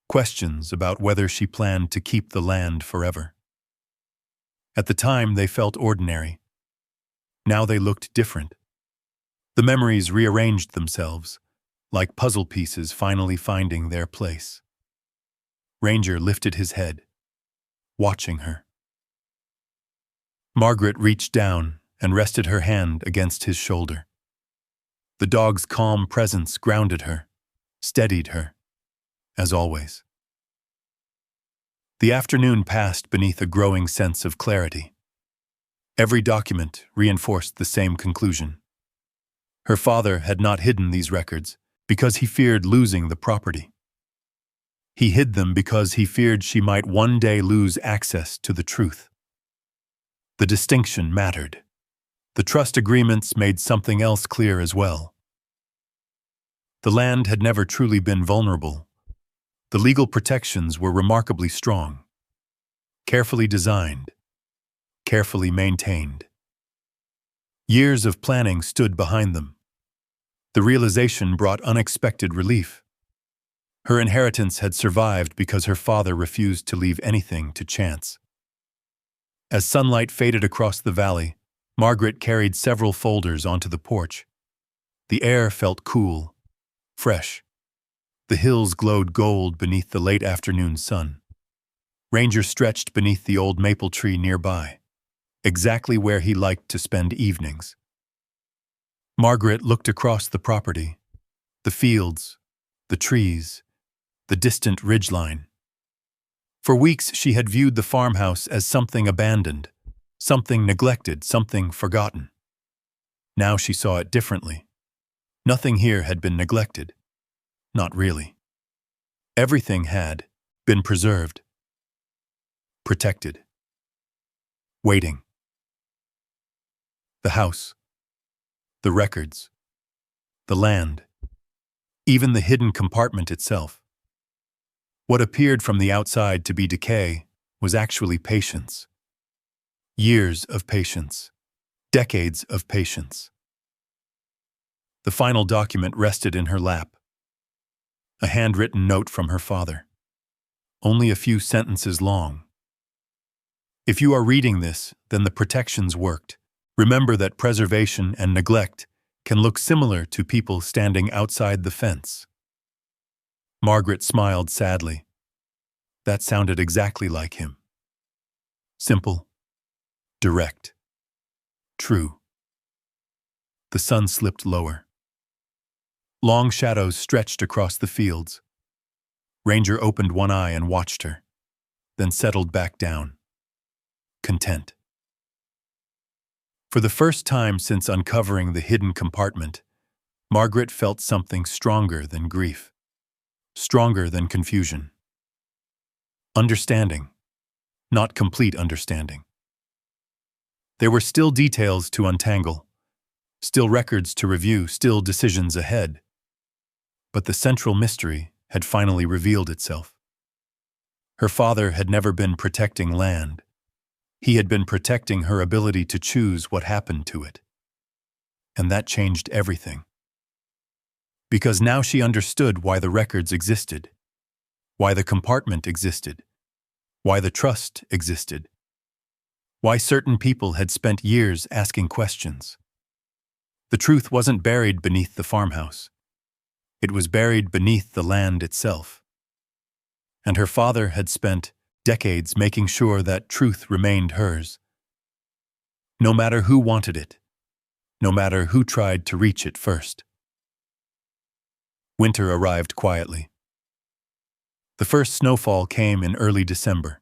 A: questions about whether she planned to keep the land forever. At the time, they felt ordinary. Now they looked different. The memories rearranged themselves, like puzzle pieces finally finding their place. Ranger lifted his head, watching her. Margaret reached down and rested her hand against his shoulder. The dog's calm presence grounded her, steadied her, as always. The afternoon passed beneath a growing sense of clarity. Every document reinforced the same conclusion. Her father had not hidden these records because he feared losing the property. He hid them because he feared she might one day lose access to the truth. The distinction mattered. The trust agreements made something else clear as well. The land had never truly been vulnerable. The legal protections were remarkably strong, carefully designed, carefully maintained. Years of planning stood behind them. The realization brought unexpected relief. Her inheritance had survived because her father refused to leave anything to chance. As sunlight faded across the valley, Margaret carried several folders onto the porch. The air felt cool, fresh. The hills glowed gold beneath the late afternoon sun. Ranger stretched beneath the old maple tree nearby, exactly where he liked to spend evenings. Margaret looked across the property, the fields, the trees, the distant ridgeline. For weeks she had viewed the farmhouse as something abandoned, something neglected, something forgotten. Now she saw it differently. Nothing here had been neglected. Not really. Everything had been preserved, protected, waiting. The house, the records, the land, even the hidden compartment itself. What appeared from the outside to be decay was actually patience. Years of patience. Decades of patience. The final document rested in her lap. A handwritten note from her father. Only a few sentences long. If you are reading this, then the protections worked. Remember that preservation and neglect can look similar to people standing outside the fence. Margaret smiled sadly. That sounded exactly like him. Simple, direct, true. The sun slipped lower. Long shadows stretched across the fields. Ranger opened one eye and watched her, then settled back down, content. For the first time since uncovering the hidden compartment, Margaret felt something stronger than grief, stronger than confusion. Understanding, not complete understanding. There were still details to untangle, still records to review, still decisions ahead. But the central mystery had finally revealed itself. Her father had never been protecting land. He had been protecting her ability to choose what happened to it. And that changed everything. Because now she understood why the records existed, why the compartment existed, why the trust existed, why certain people had spent years asking questions. The truth wasn't buried beneath the farmhouse. It was buried beneath the land itself. And her father had spent decades making sure that truth remained hers. No matter who wanted it, no matter who tried to reach it first. Winter arrived quietly. The first snowfall came in early December.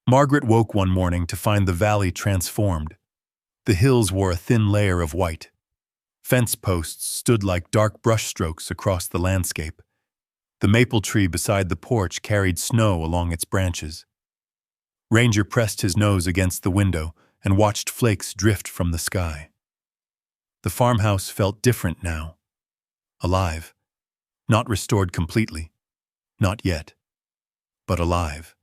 A: Margaret woke one morning to find the valley transformed. The hills wore a thin layer of white. Fence posts stood like dark brushstrokes across the landscape. The maple tree beside the porch carried snow along its branches. Ranger pressed his nose against the window and watched flakes drift from the sky. The farmhouse felt different now. Alive. Not restored completely. Not yet. But alive.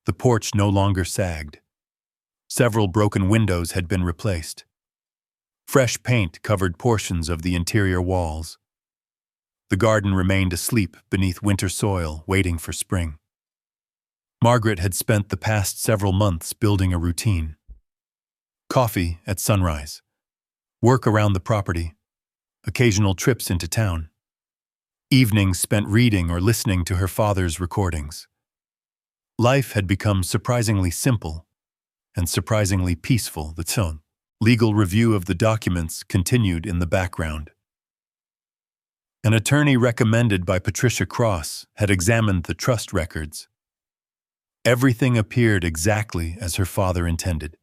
A: The porch no longer sagged. Several broken windows had been replaced. Fresh paint covered portions of the interior walls. The garden remained asleep beneath winter soil, waiting for spring. Margaret had spent the past several months building a routine. Coffee at sunrise. Work around the property. Occasional trips into town. Evenings spent reading or listening to her father's recordings. Life had become surprisingly simple and surprisingly peaceful. The tone. Legal review of the documents continued in the background. An attorney recommended by Patricia Cross had examined the trust records. Everything appeared exactly as her father intended.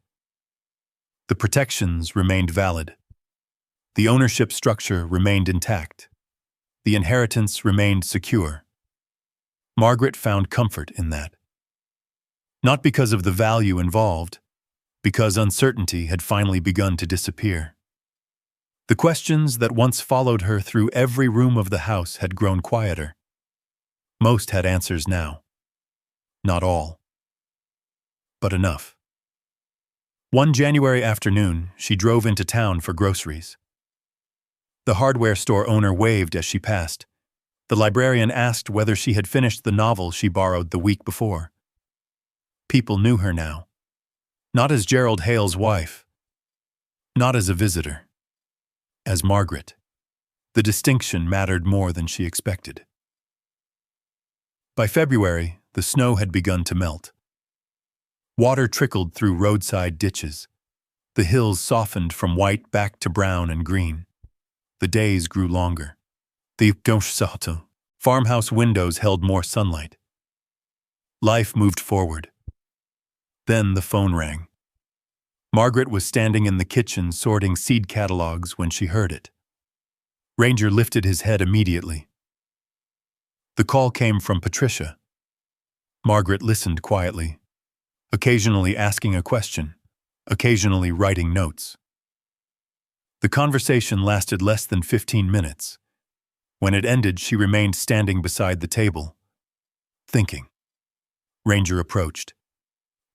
A: The protections remained valid. The ownership structure remained intact. The inheritance remained secure. Margaret found comfort in that. Not because of the value involved, because uncertainty had finally begun to disappear. The questions that once followed her through every room of the house had grown quieter. Most had answers now. Not all. But enough. One January afternoon, she drove into town for groceries. The hardware store owner waved as she passed. The librarian asked whether she had finished the novel she borrowed the week before. People knew her now. Not as Gerald Hale's wife. Not as a visitor. As Margaret. The distinction mattered more than she expected. By February, the snow had begun to melt. Water trickled through roadside ditches. The hills softened from white back to brown and green. The days grew longer. The farmhouse windows held more sunlight. Life moved forward. Then the phone rang. Margaret was standing in the kitchen sorting seed catalogs when she heard it. Ranger lifted his head immediately. The call came from Patricia. Margaret listened quietly, occasionally asking a question, occasionally writing notes. The conversation lasted less than 15 minutes. When it ended, she remained standing beside the table, thinking. Ranger approached.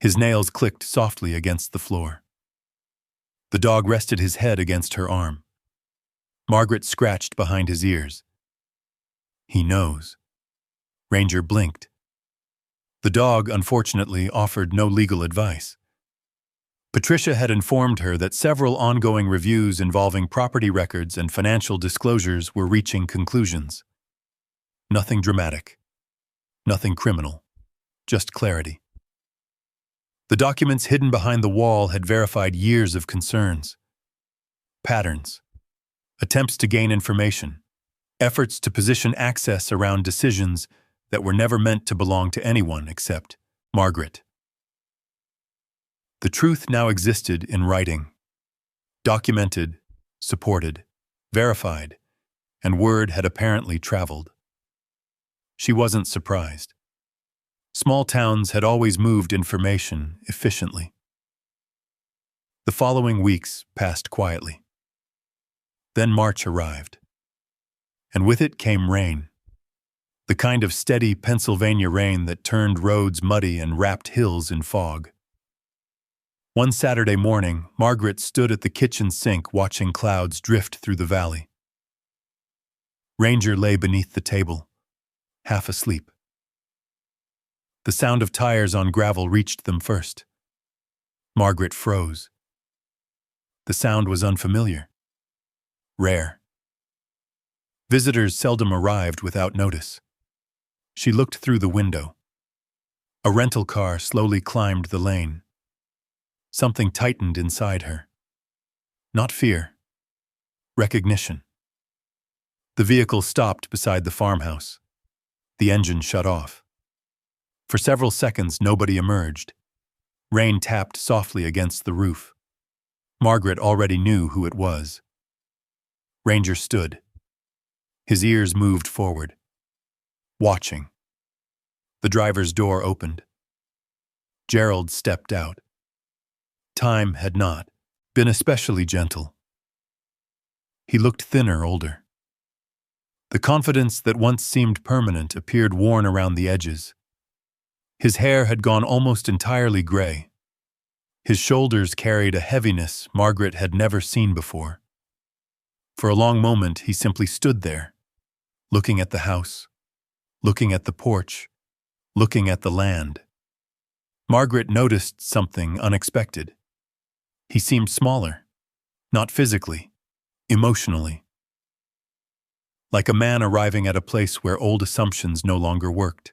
A: His nails clicked softly against the floor. The dog rested his head against her arm. Margaret scratched behind his ears. He knows. Ranger blinked. The dog, unfortunately, offered no legal advice. Patricia had informed her that several ongoing reviews involving property records and financial disclosures were reaching conclusions. Nothing dramatic. Nothing criminal. Just clarity. The documents hidden behind the wall had verified years of concerns. Patterns. Attempts to gain information. Efforts to position access around decisions that were never meant to belong to anyone except Margaret. The truth now existed in writing. Documented, supported, verified, and word had apparently traveled. She wasn't surprised. Small towns had always moved information efficiently. The following weeks passed quietly. Then March arrived. And with it came rain. The kind of steady Pennsylvania rain that turned roads muddy and wrapped hills in fog. One Saturday morning, Margaret stood at the kitchen sink watching clouds drift through the valley. Ranger lay beneath the table, half asleep. The sound of tires on gravel reached them first. Margaret froze. The sound was unfamiliar. Rare. Visitors seldom arrived without notice. She looked through the window. A rental car slowly climbed the lane. Something tightened inside her. Not fear. Recognition. The vehicle stopped beside the farmhouse. The engine shut off. For several seconds, nobody emerged. Rain tapped softly against the roof. Margaret already knew who it was. Ranger stood. His ears moved forward, watching. The driver's door opened. Gerald stepped out. Time had not been especially gentle. He looked thinner, older. The confidence that once seemed permanent appeared worn around the edges. His hair had gone almost entirely gray. His shoulders carried a heaviness Margaret had never seen before. For a long moment, he simply stood there, looking at the house, looking at the porch, looking at the land. Margaret noticed something unexpected. He seemed smaller, not physically, emotionally. Like a man arriving at a place where old assumptions no longer worked.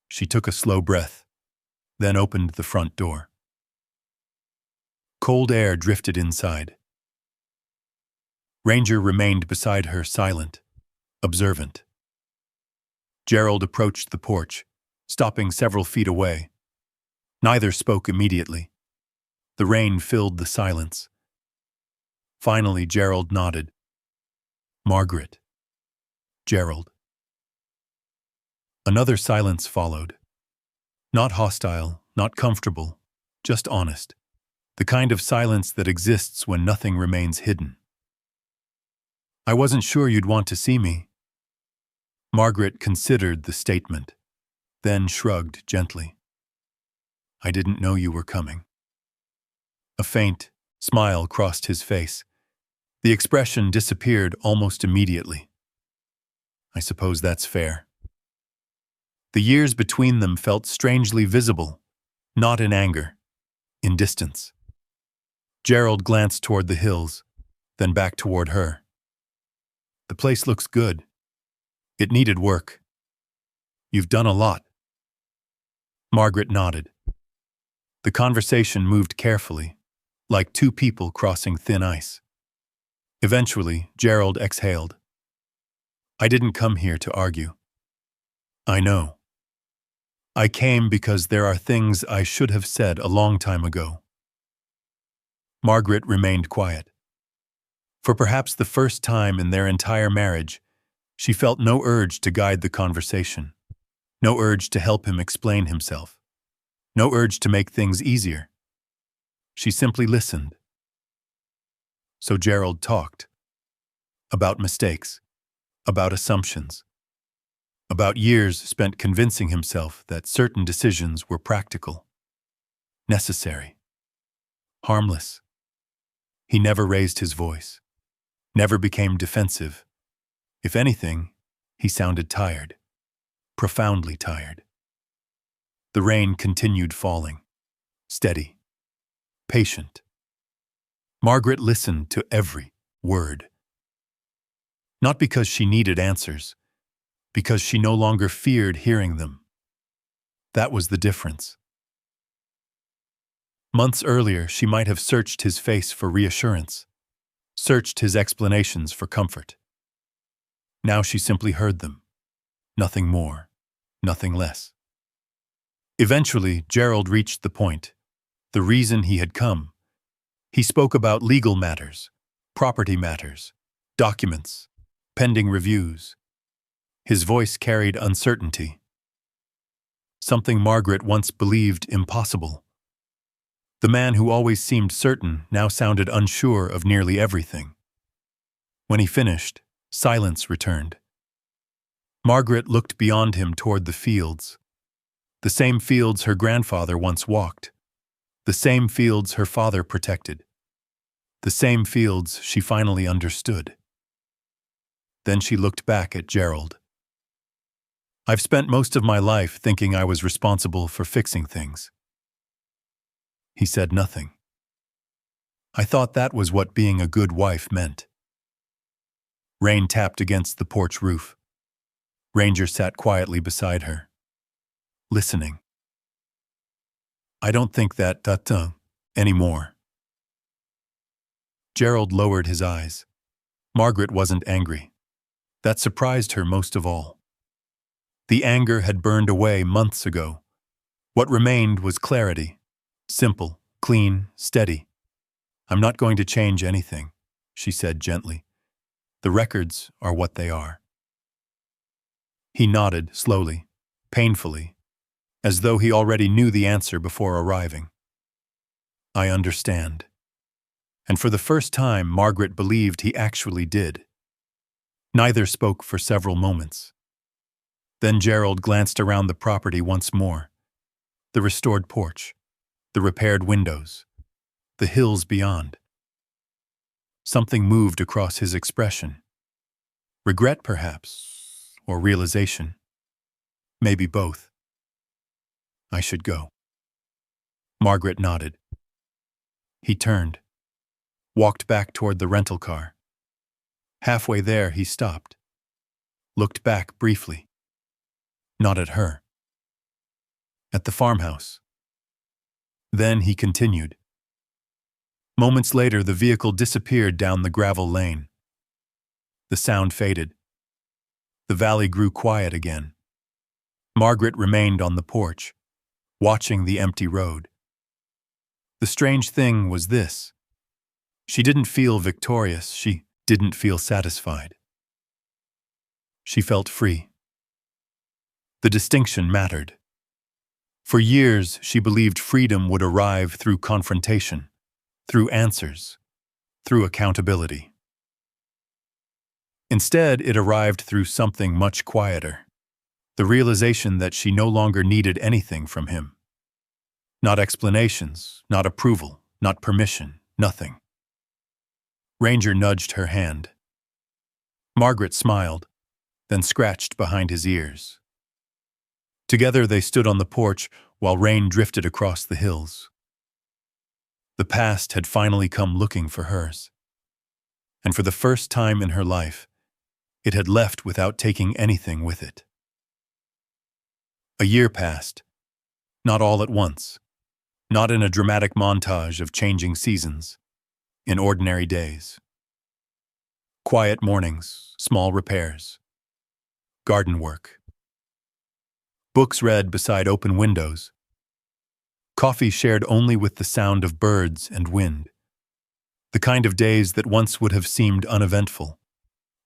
A: She took a slow breath, then opened the front door. Cold air drifted inside. Ranger remained beside her, silent, observant. Gerald approached the porch, stopping several feet away. Neither spoke immediately. The rain filled the silence. Finally, Gerald nodded. Margaret. Gerald. Another silence followed. Not hostile, not comfortable, just honest. The kind of silence that exists when nothing remains hidden. I wasn't sure you'd want to see me. Margaret considered the statement, then shrugged gently. I didn't know you were coming. A faint smile crossed his face. The expression disappeared almost immediately. I suppose that's fair. The years between them felt strangely visible, not in anger, in distance. Gerald glanced toward the hills, then back toward her. The place looks good. It needed work. You've done a lot. Margaret nodded. The conversation moved carefully, like two people crossing thin ice. Eventually, Gerald exhaled. I didn't come here to argue. I know. I came because there are things I should have said a long time ago. Margaret remained quiet. For perhaps the first time in their entire marriage, she felt no urge to guide the conversation, no urge to help him explain himself, no urge to make things easier. She simply listened. So Gerald talked. About mistakes. About assumptions. About years spent convincing himself that certain decisions were practical, necessary, harmless. He never raised his voice, never became defensive. If anything, he sounded tired, profoundly tired. The rain continued falling, steady, patient. Margaret listened to every word. Not because she needed answers, because she no longer feared hearing them. That was the difference. Months earlier, she might have searched his face for reassurance, searched his explanations for comfort. Now she simply heard them. Nothing more, nothing less. Eventually, Gerald reached the point, the reason he had come. He spoke about legal matters, property matters, documents, pending reviews. His voice carried uncertainty. Something Margaret once believed impossible. The man who always seemed certain now sounded unsure of nearly everything. When he finished, silence returned. Margaret looked beyond him toward the fields. The same fields her grandfather once walked. The same fields her father protected. The same fields she finally understood. Then she looked back at Gerald. I've spent most of my life thinking I was responsible for fixing things. He said nothing. I thought that was what being a good wife meant. Rain tapped against the porch roof. Ranger sat quietly beside her, listening. I don't think that anymore. Gerald lowered his eyes. Margaret wasn't angry. That surprised her most of all. The anger had burned away months ago. What remained was clarity. Simple, clean, steady. I'm not going to change anything, she said gently. The records are what they are. He nodded slowly, painfully, as though he already knew the answer before arriving. I understand. And for the first time, Margaret believed he actually did. Neither spoke for several moments. Then Gerald glanced around the property once more. The restored porch, the repaired windows, the hills beyond. Something moved across his expression. Regret, perhaps, or realization. Maybe both. I should go. Margaret nodded. He turned, walked back toward the rental car. Halfway there, he stopped, looked back briefly. Not at her. At the farmhouse. Then he continued. Moments later, the vehicle disappeared down the gravel lane. The sound faded. The valley grew quiet again. Margaret remained on the porch, watching the empty road. The strange thing was this. She didn't feel victorious. She didn't feel satisfied. She felt free. The distinction mattered. For years, she believed freedom would arrive through confrontation, through answers, through accountability. Instead, it arrived through something much quieter, the realization that she no longer needed anything from him. Not explanations, not approval, not permission, nothing. Ranger nudged her hand. Margaret smiled, then scratched behind his ears. Together they stood on the porch while rain drifted across the hills. The past had finally come looking for hers. And for the first time in her life, it had left without taking anything with it. A year passed, not all at once, not in a dramatic montage of changing seasons, in ordinary days. Quiet mornings, small repairs, garden work. Books read beside open windows. Coffee shared only with the sound of birds and wind. The kind of days that once would have seemed uneventful.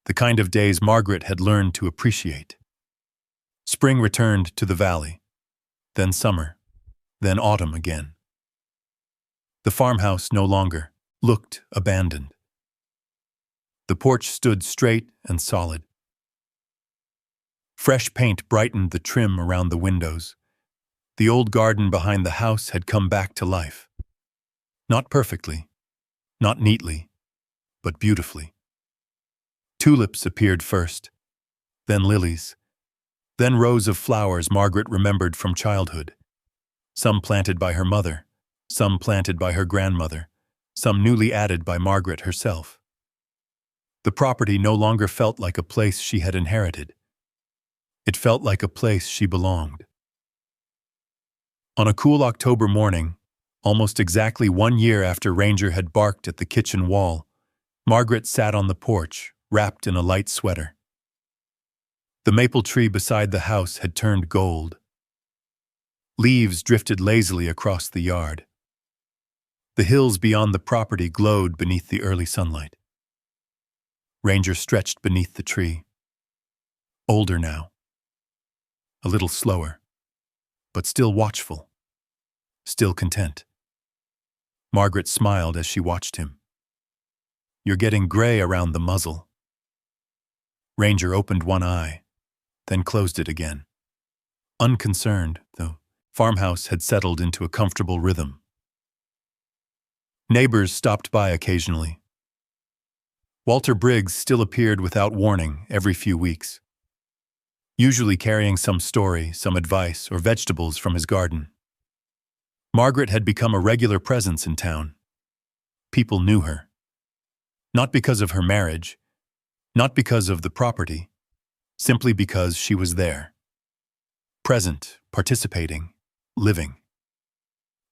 A: The kind of days Margaret had learned to appreciate. Spring returned to the valley, then summer, then autumn again. The farmhouse no longer looked abandoned. The porch stood straight and solid. Fresh paint brightened the trim around the windows. The old garden behind the house had come back to life. Not perfectly, not neatly, but beautifully. Tulips appeared first, then lilies, then rows of flowers Margaret remembered from childhood. Some planted by her mother, some planted by her grandmother, some newly added by Margaret herself. The property no longer felt like a place she had inherited. It felt like a place she belonged. On a cool October morning, almost exactly 1 year after Ranger had barked at the kitchen wall, Margaret sat on the porch, wrapped in a light sweater. The maple tree beside the house had turned gold. Leaves drifted lazily across the yard. The hills beyond the property glowed beneath the early sunlight. Ranger stretched beneath the tree. Older now. A little slower, but still watchful, still content. Margaret smiled as she watched him. "You're getting gray around the muzzle." Ranger opened one eye, then closed it again. Unconcerned, the farmhouse had settled into a comfortable rhythm. Neighbors stopped by occasionally. Walter Briggs still appeared without warning every few weeks, usually carrying some story, some advice, or vegetables from his garden. Margaret had become a regular presence in town. People knew her. Not because of her marriage, not because of the property, simply because she was there. Present, participating, living.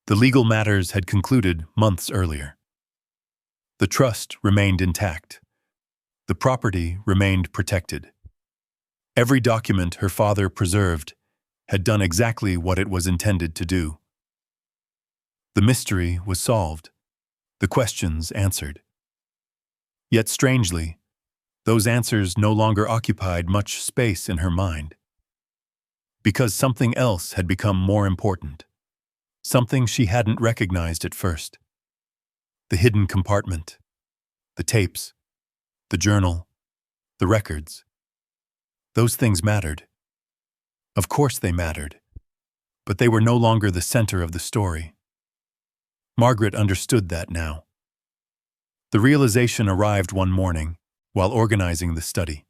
A: The legal matters had concluded months earlier. The trust remained intact. The property remained protected. Every document her father preserved had done exactly what it was intended to do. The mystery was solved, the questions answered. Yet strangely, those answers no longer occupied much space in her mind. Because something else had become more important, something she hadn't recognized at first. The hidden compartment, the tapes, the journal, the records. Those things mattered. Of course they mattered, but they were no longer the center of the story. Margaret understood that now. The realization arrived one morning while organizing the study.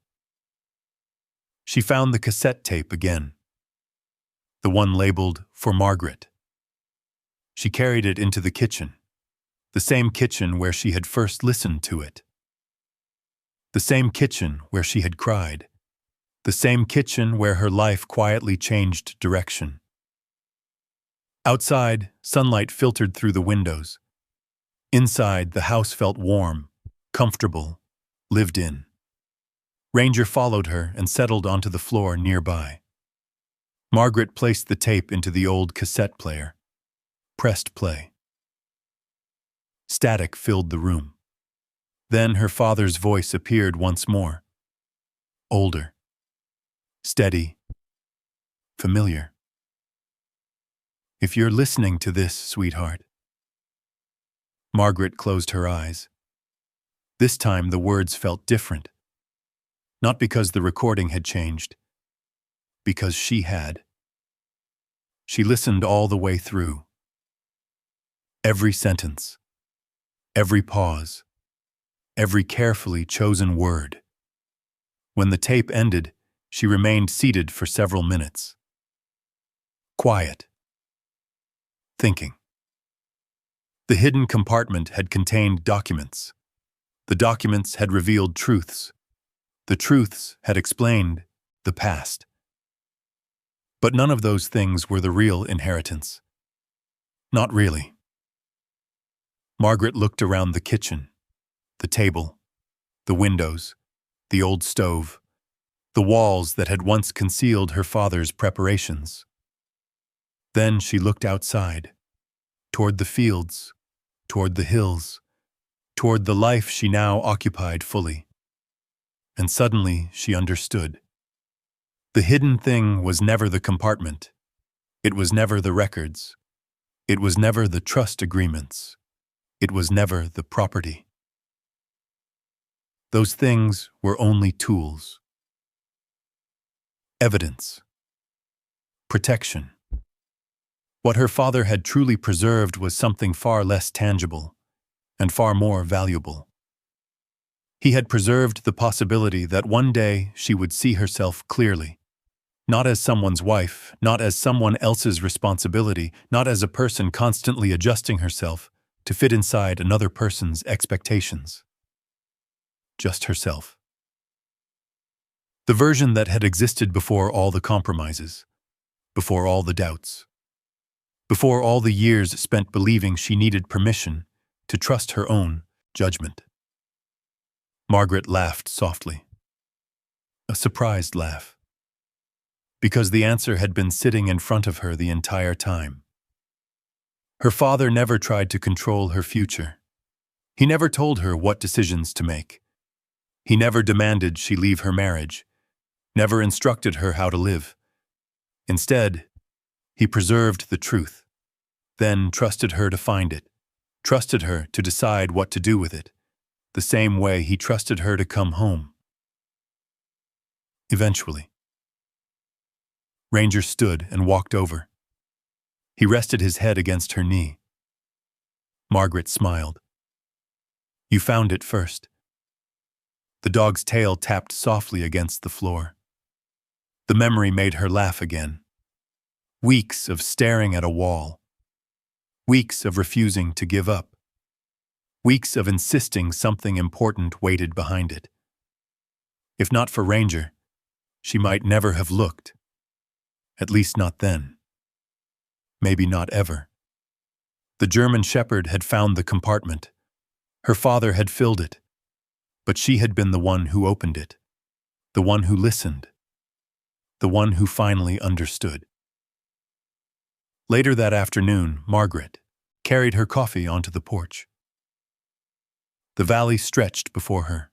A: She found the cassette tape again, the one labeled "For Margaret." She carried it into the kitchen, the same kitchen where she had first listened to it. The same kitchen where she had cried. The same kitchen where her life quietly changed direction. Outside, sunlight filtered through the windows. Inside, the house felt warm, comfortable, lived in. Ranger followed her and settled onto the floor nearby. Margaret placed the tape into the old cassette player, pressed play. Static filled the room. Then her father's voice appeared once more. Older. Steady. Familiar. "If you're listening to this, sweetheart." Margaret closed her eyes. This time the words felt different. Not because the recording had changed, because she had. She listened all the way through. Every sentence, every pause, every carefully chosen word. When the tape ended, she remained seated for several minutes. Quiet. Thinking. The hidden compartment had contained documents. The documents had revealed truths. The truths had explained the past. But none of those things were the real inheritance. Not really. Margaret looked around the kitchen, the table, the windows, the old stove, the walls that had once concealed her father's preparations. Then she looked outside, toward the fields, toward the hills, toward the life she now occupied fully. And suddenly she understood. The hidden thing was never the compartment. It was never the records. It was never the trust agreements. It was never the property. Those things were only tools. Evidence. Protection. What her father had truly preserved was something far less tangible and far more valuable. He had preserved the possibility that one day she would see herself clearly, not as someone's wife, not as someone else's responsibility, not as a person constantly adjusting herself to fit inside another person's expectations. Just herself. The version that had existed before all the compromises, before all the doubts, before all the years spent believing she needed permission to trust her own judgment. Margaret laughed softly. A surprised laugh. Because the answer had been sitting in front of her the entire time. Her father never tried to control her future. He never told her what decisions to make. He never demanded she leave her marriage, never instructed her how to live. Instead, he preserved the truth, then trusted her to find it, trusted her to decide what to do with it, the same way he trusted her to come home. Eventually, Ranger stood and walked over. He rested his head against her knee. Margaret smiled. "You found it first." The dog's tail tapped softly against the floor. The memory made her laugh again. Weeks of staring at a wall. Weeks of refusing to give up. Weeks of insisting something important waited behind it. If not for Ranger, she might never have looked. At least not then. Maybe not ever. The German shepherd had found the compartment. Her father had filled it. But she had been the one who opened it. The one who listened. The one who finally understood. Later that afternoon, Margaret carried her coffee onto the porch. The valley stretched before her,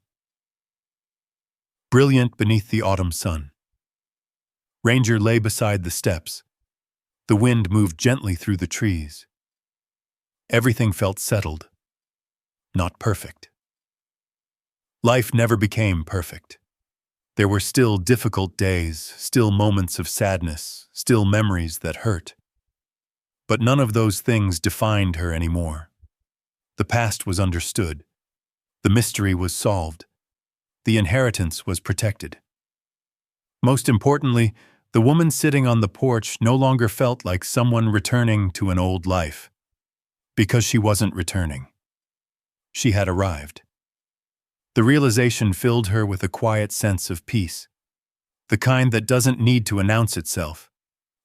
A: brilliant beneath the autumn sun. Ranger lay beside the steps. The wind moved gently through the trees. Everything felt settled, not perfect. Life never became perfect. There were still difficult days, still moments of sadness, still memories that hurt. But none of those things defined her anymore. The past was understood. The mystery was solved. The inheritance was protected. Most importantly, the woman sitting on the porch no longer felt like someone returning to an old life. Because she wasn't returning. She had arrived. The realization filled her with a quiet sense of peace. The kind that doesn't need to announce itself.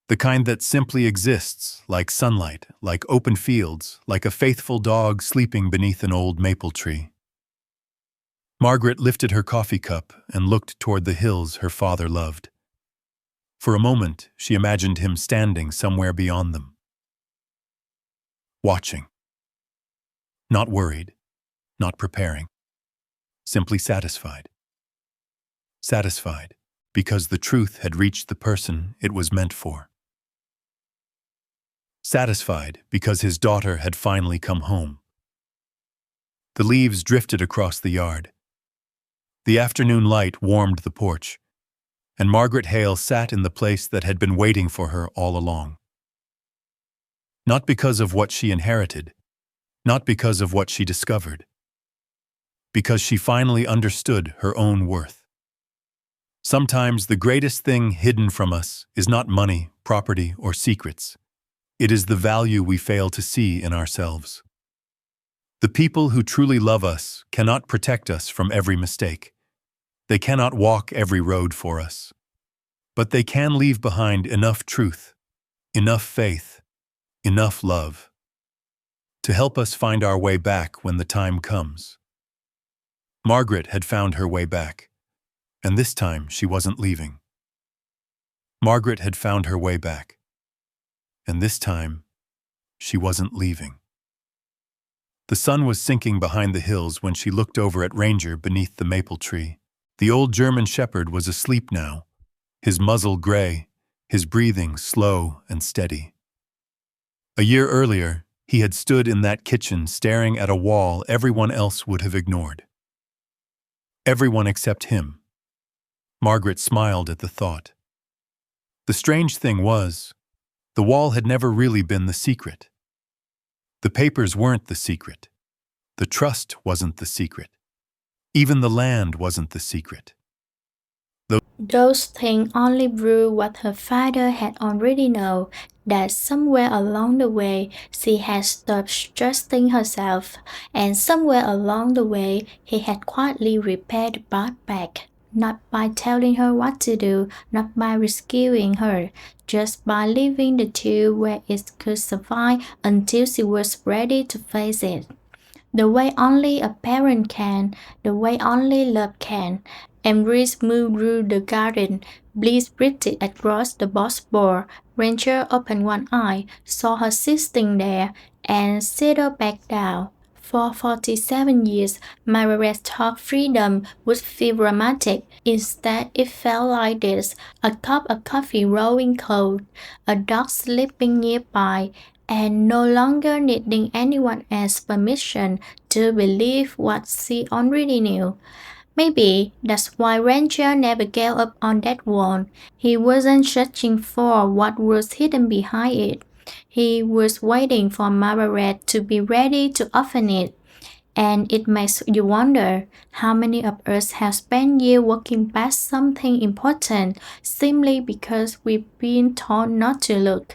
A: The kind that simply exists, like sunlight, like open fields, like a faithful dog sleeping beneath an old maple tree. Margaret lifted her coffee cup and looked toward the hills her father loved. For a moment, she imagined him standing somewhere beyond them. Watching. Not worried, not preparing. Simply satisfied. Satisfied because the truth had reached the person it was meant for. Satisfied because his daughter had finally come home. The leaves drifted across the yard. The afternoon light warmed the porch, and Margaret Hale sat in the place that had been waiting for her all along. Not because of what she inherited, not because of what she discovered, because she finally understood her own worth. Sometimes the greatest thing hidden from us is not money, property, or secrets. It is the value we fail to see in ourselves. The people who truly love us cannot protect us from every mistake. They cannot walk every road for us. But they can leave behind enough truth, enough faith, enough love to help us find our way back when the time comes. Margaret had found her way back, and this time she wasn't leaving. Margaret had found her way back, and this time she wasn't leaving. The sun was sinking behind the hills when she looked over at Ranger beneath the maple tree. The old German shepherd was asleep now, his muzzle gray, his breathing slow and steady. A year earlier, he had stood in that kitchen staring at a wall everyone else would have ignored. Everyone except him. Margaret smiled at the thought. The strange thing was, the wall had never really been the secret. The papers weren't the secret. The trust wasn't the secret. Even the land wasn't the secret.
B: Those things only proved what her father had already known, that somewhere along the way she had stopped trusting herself, and somewhere along the way he had quietly repaired the path back, not by telling her what to do, not by rescuing her, just by leaving the two where it could survive until she was ready to face it. The way only a parent can, the way only love can. Embrace moved through the garden. Bliss breathed across the boxboard. Ranger opened one eye, saw her sitting there, and settled back down. For 47 years, Margaret thought freedom would feel dramatic. Instead, it felt like this: a cup of coffee rolling cold, a dog sleeping nearby, and no longer needing anyone else's permission to believe what she already knew. Maybe that's why Ranger never gave up on that wall. He wasn't searching for what was hidden behind it. He was waiting for Margaret to be ready to open it. And it makes you wonder how many of us have spent years walking past something important simply because we've been told not to look.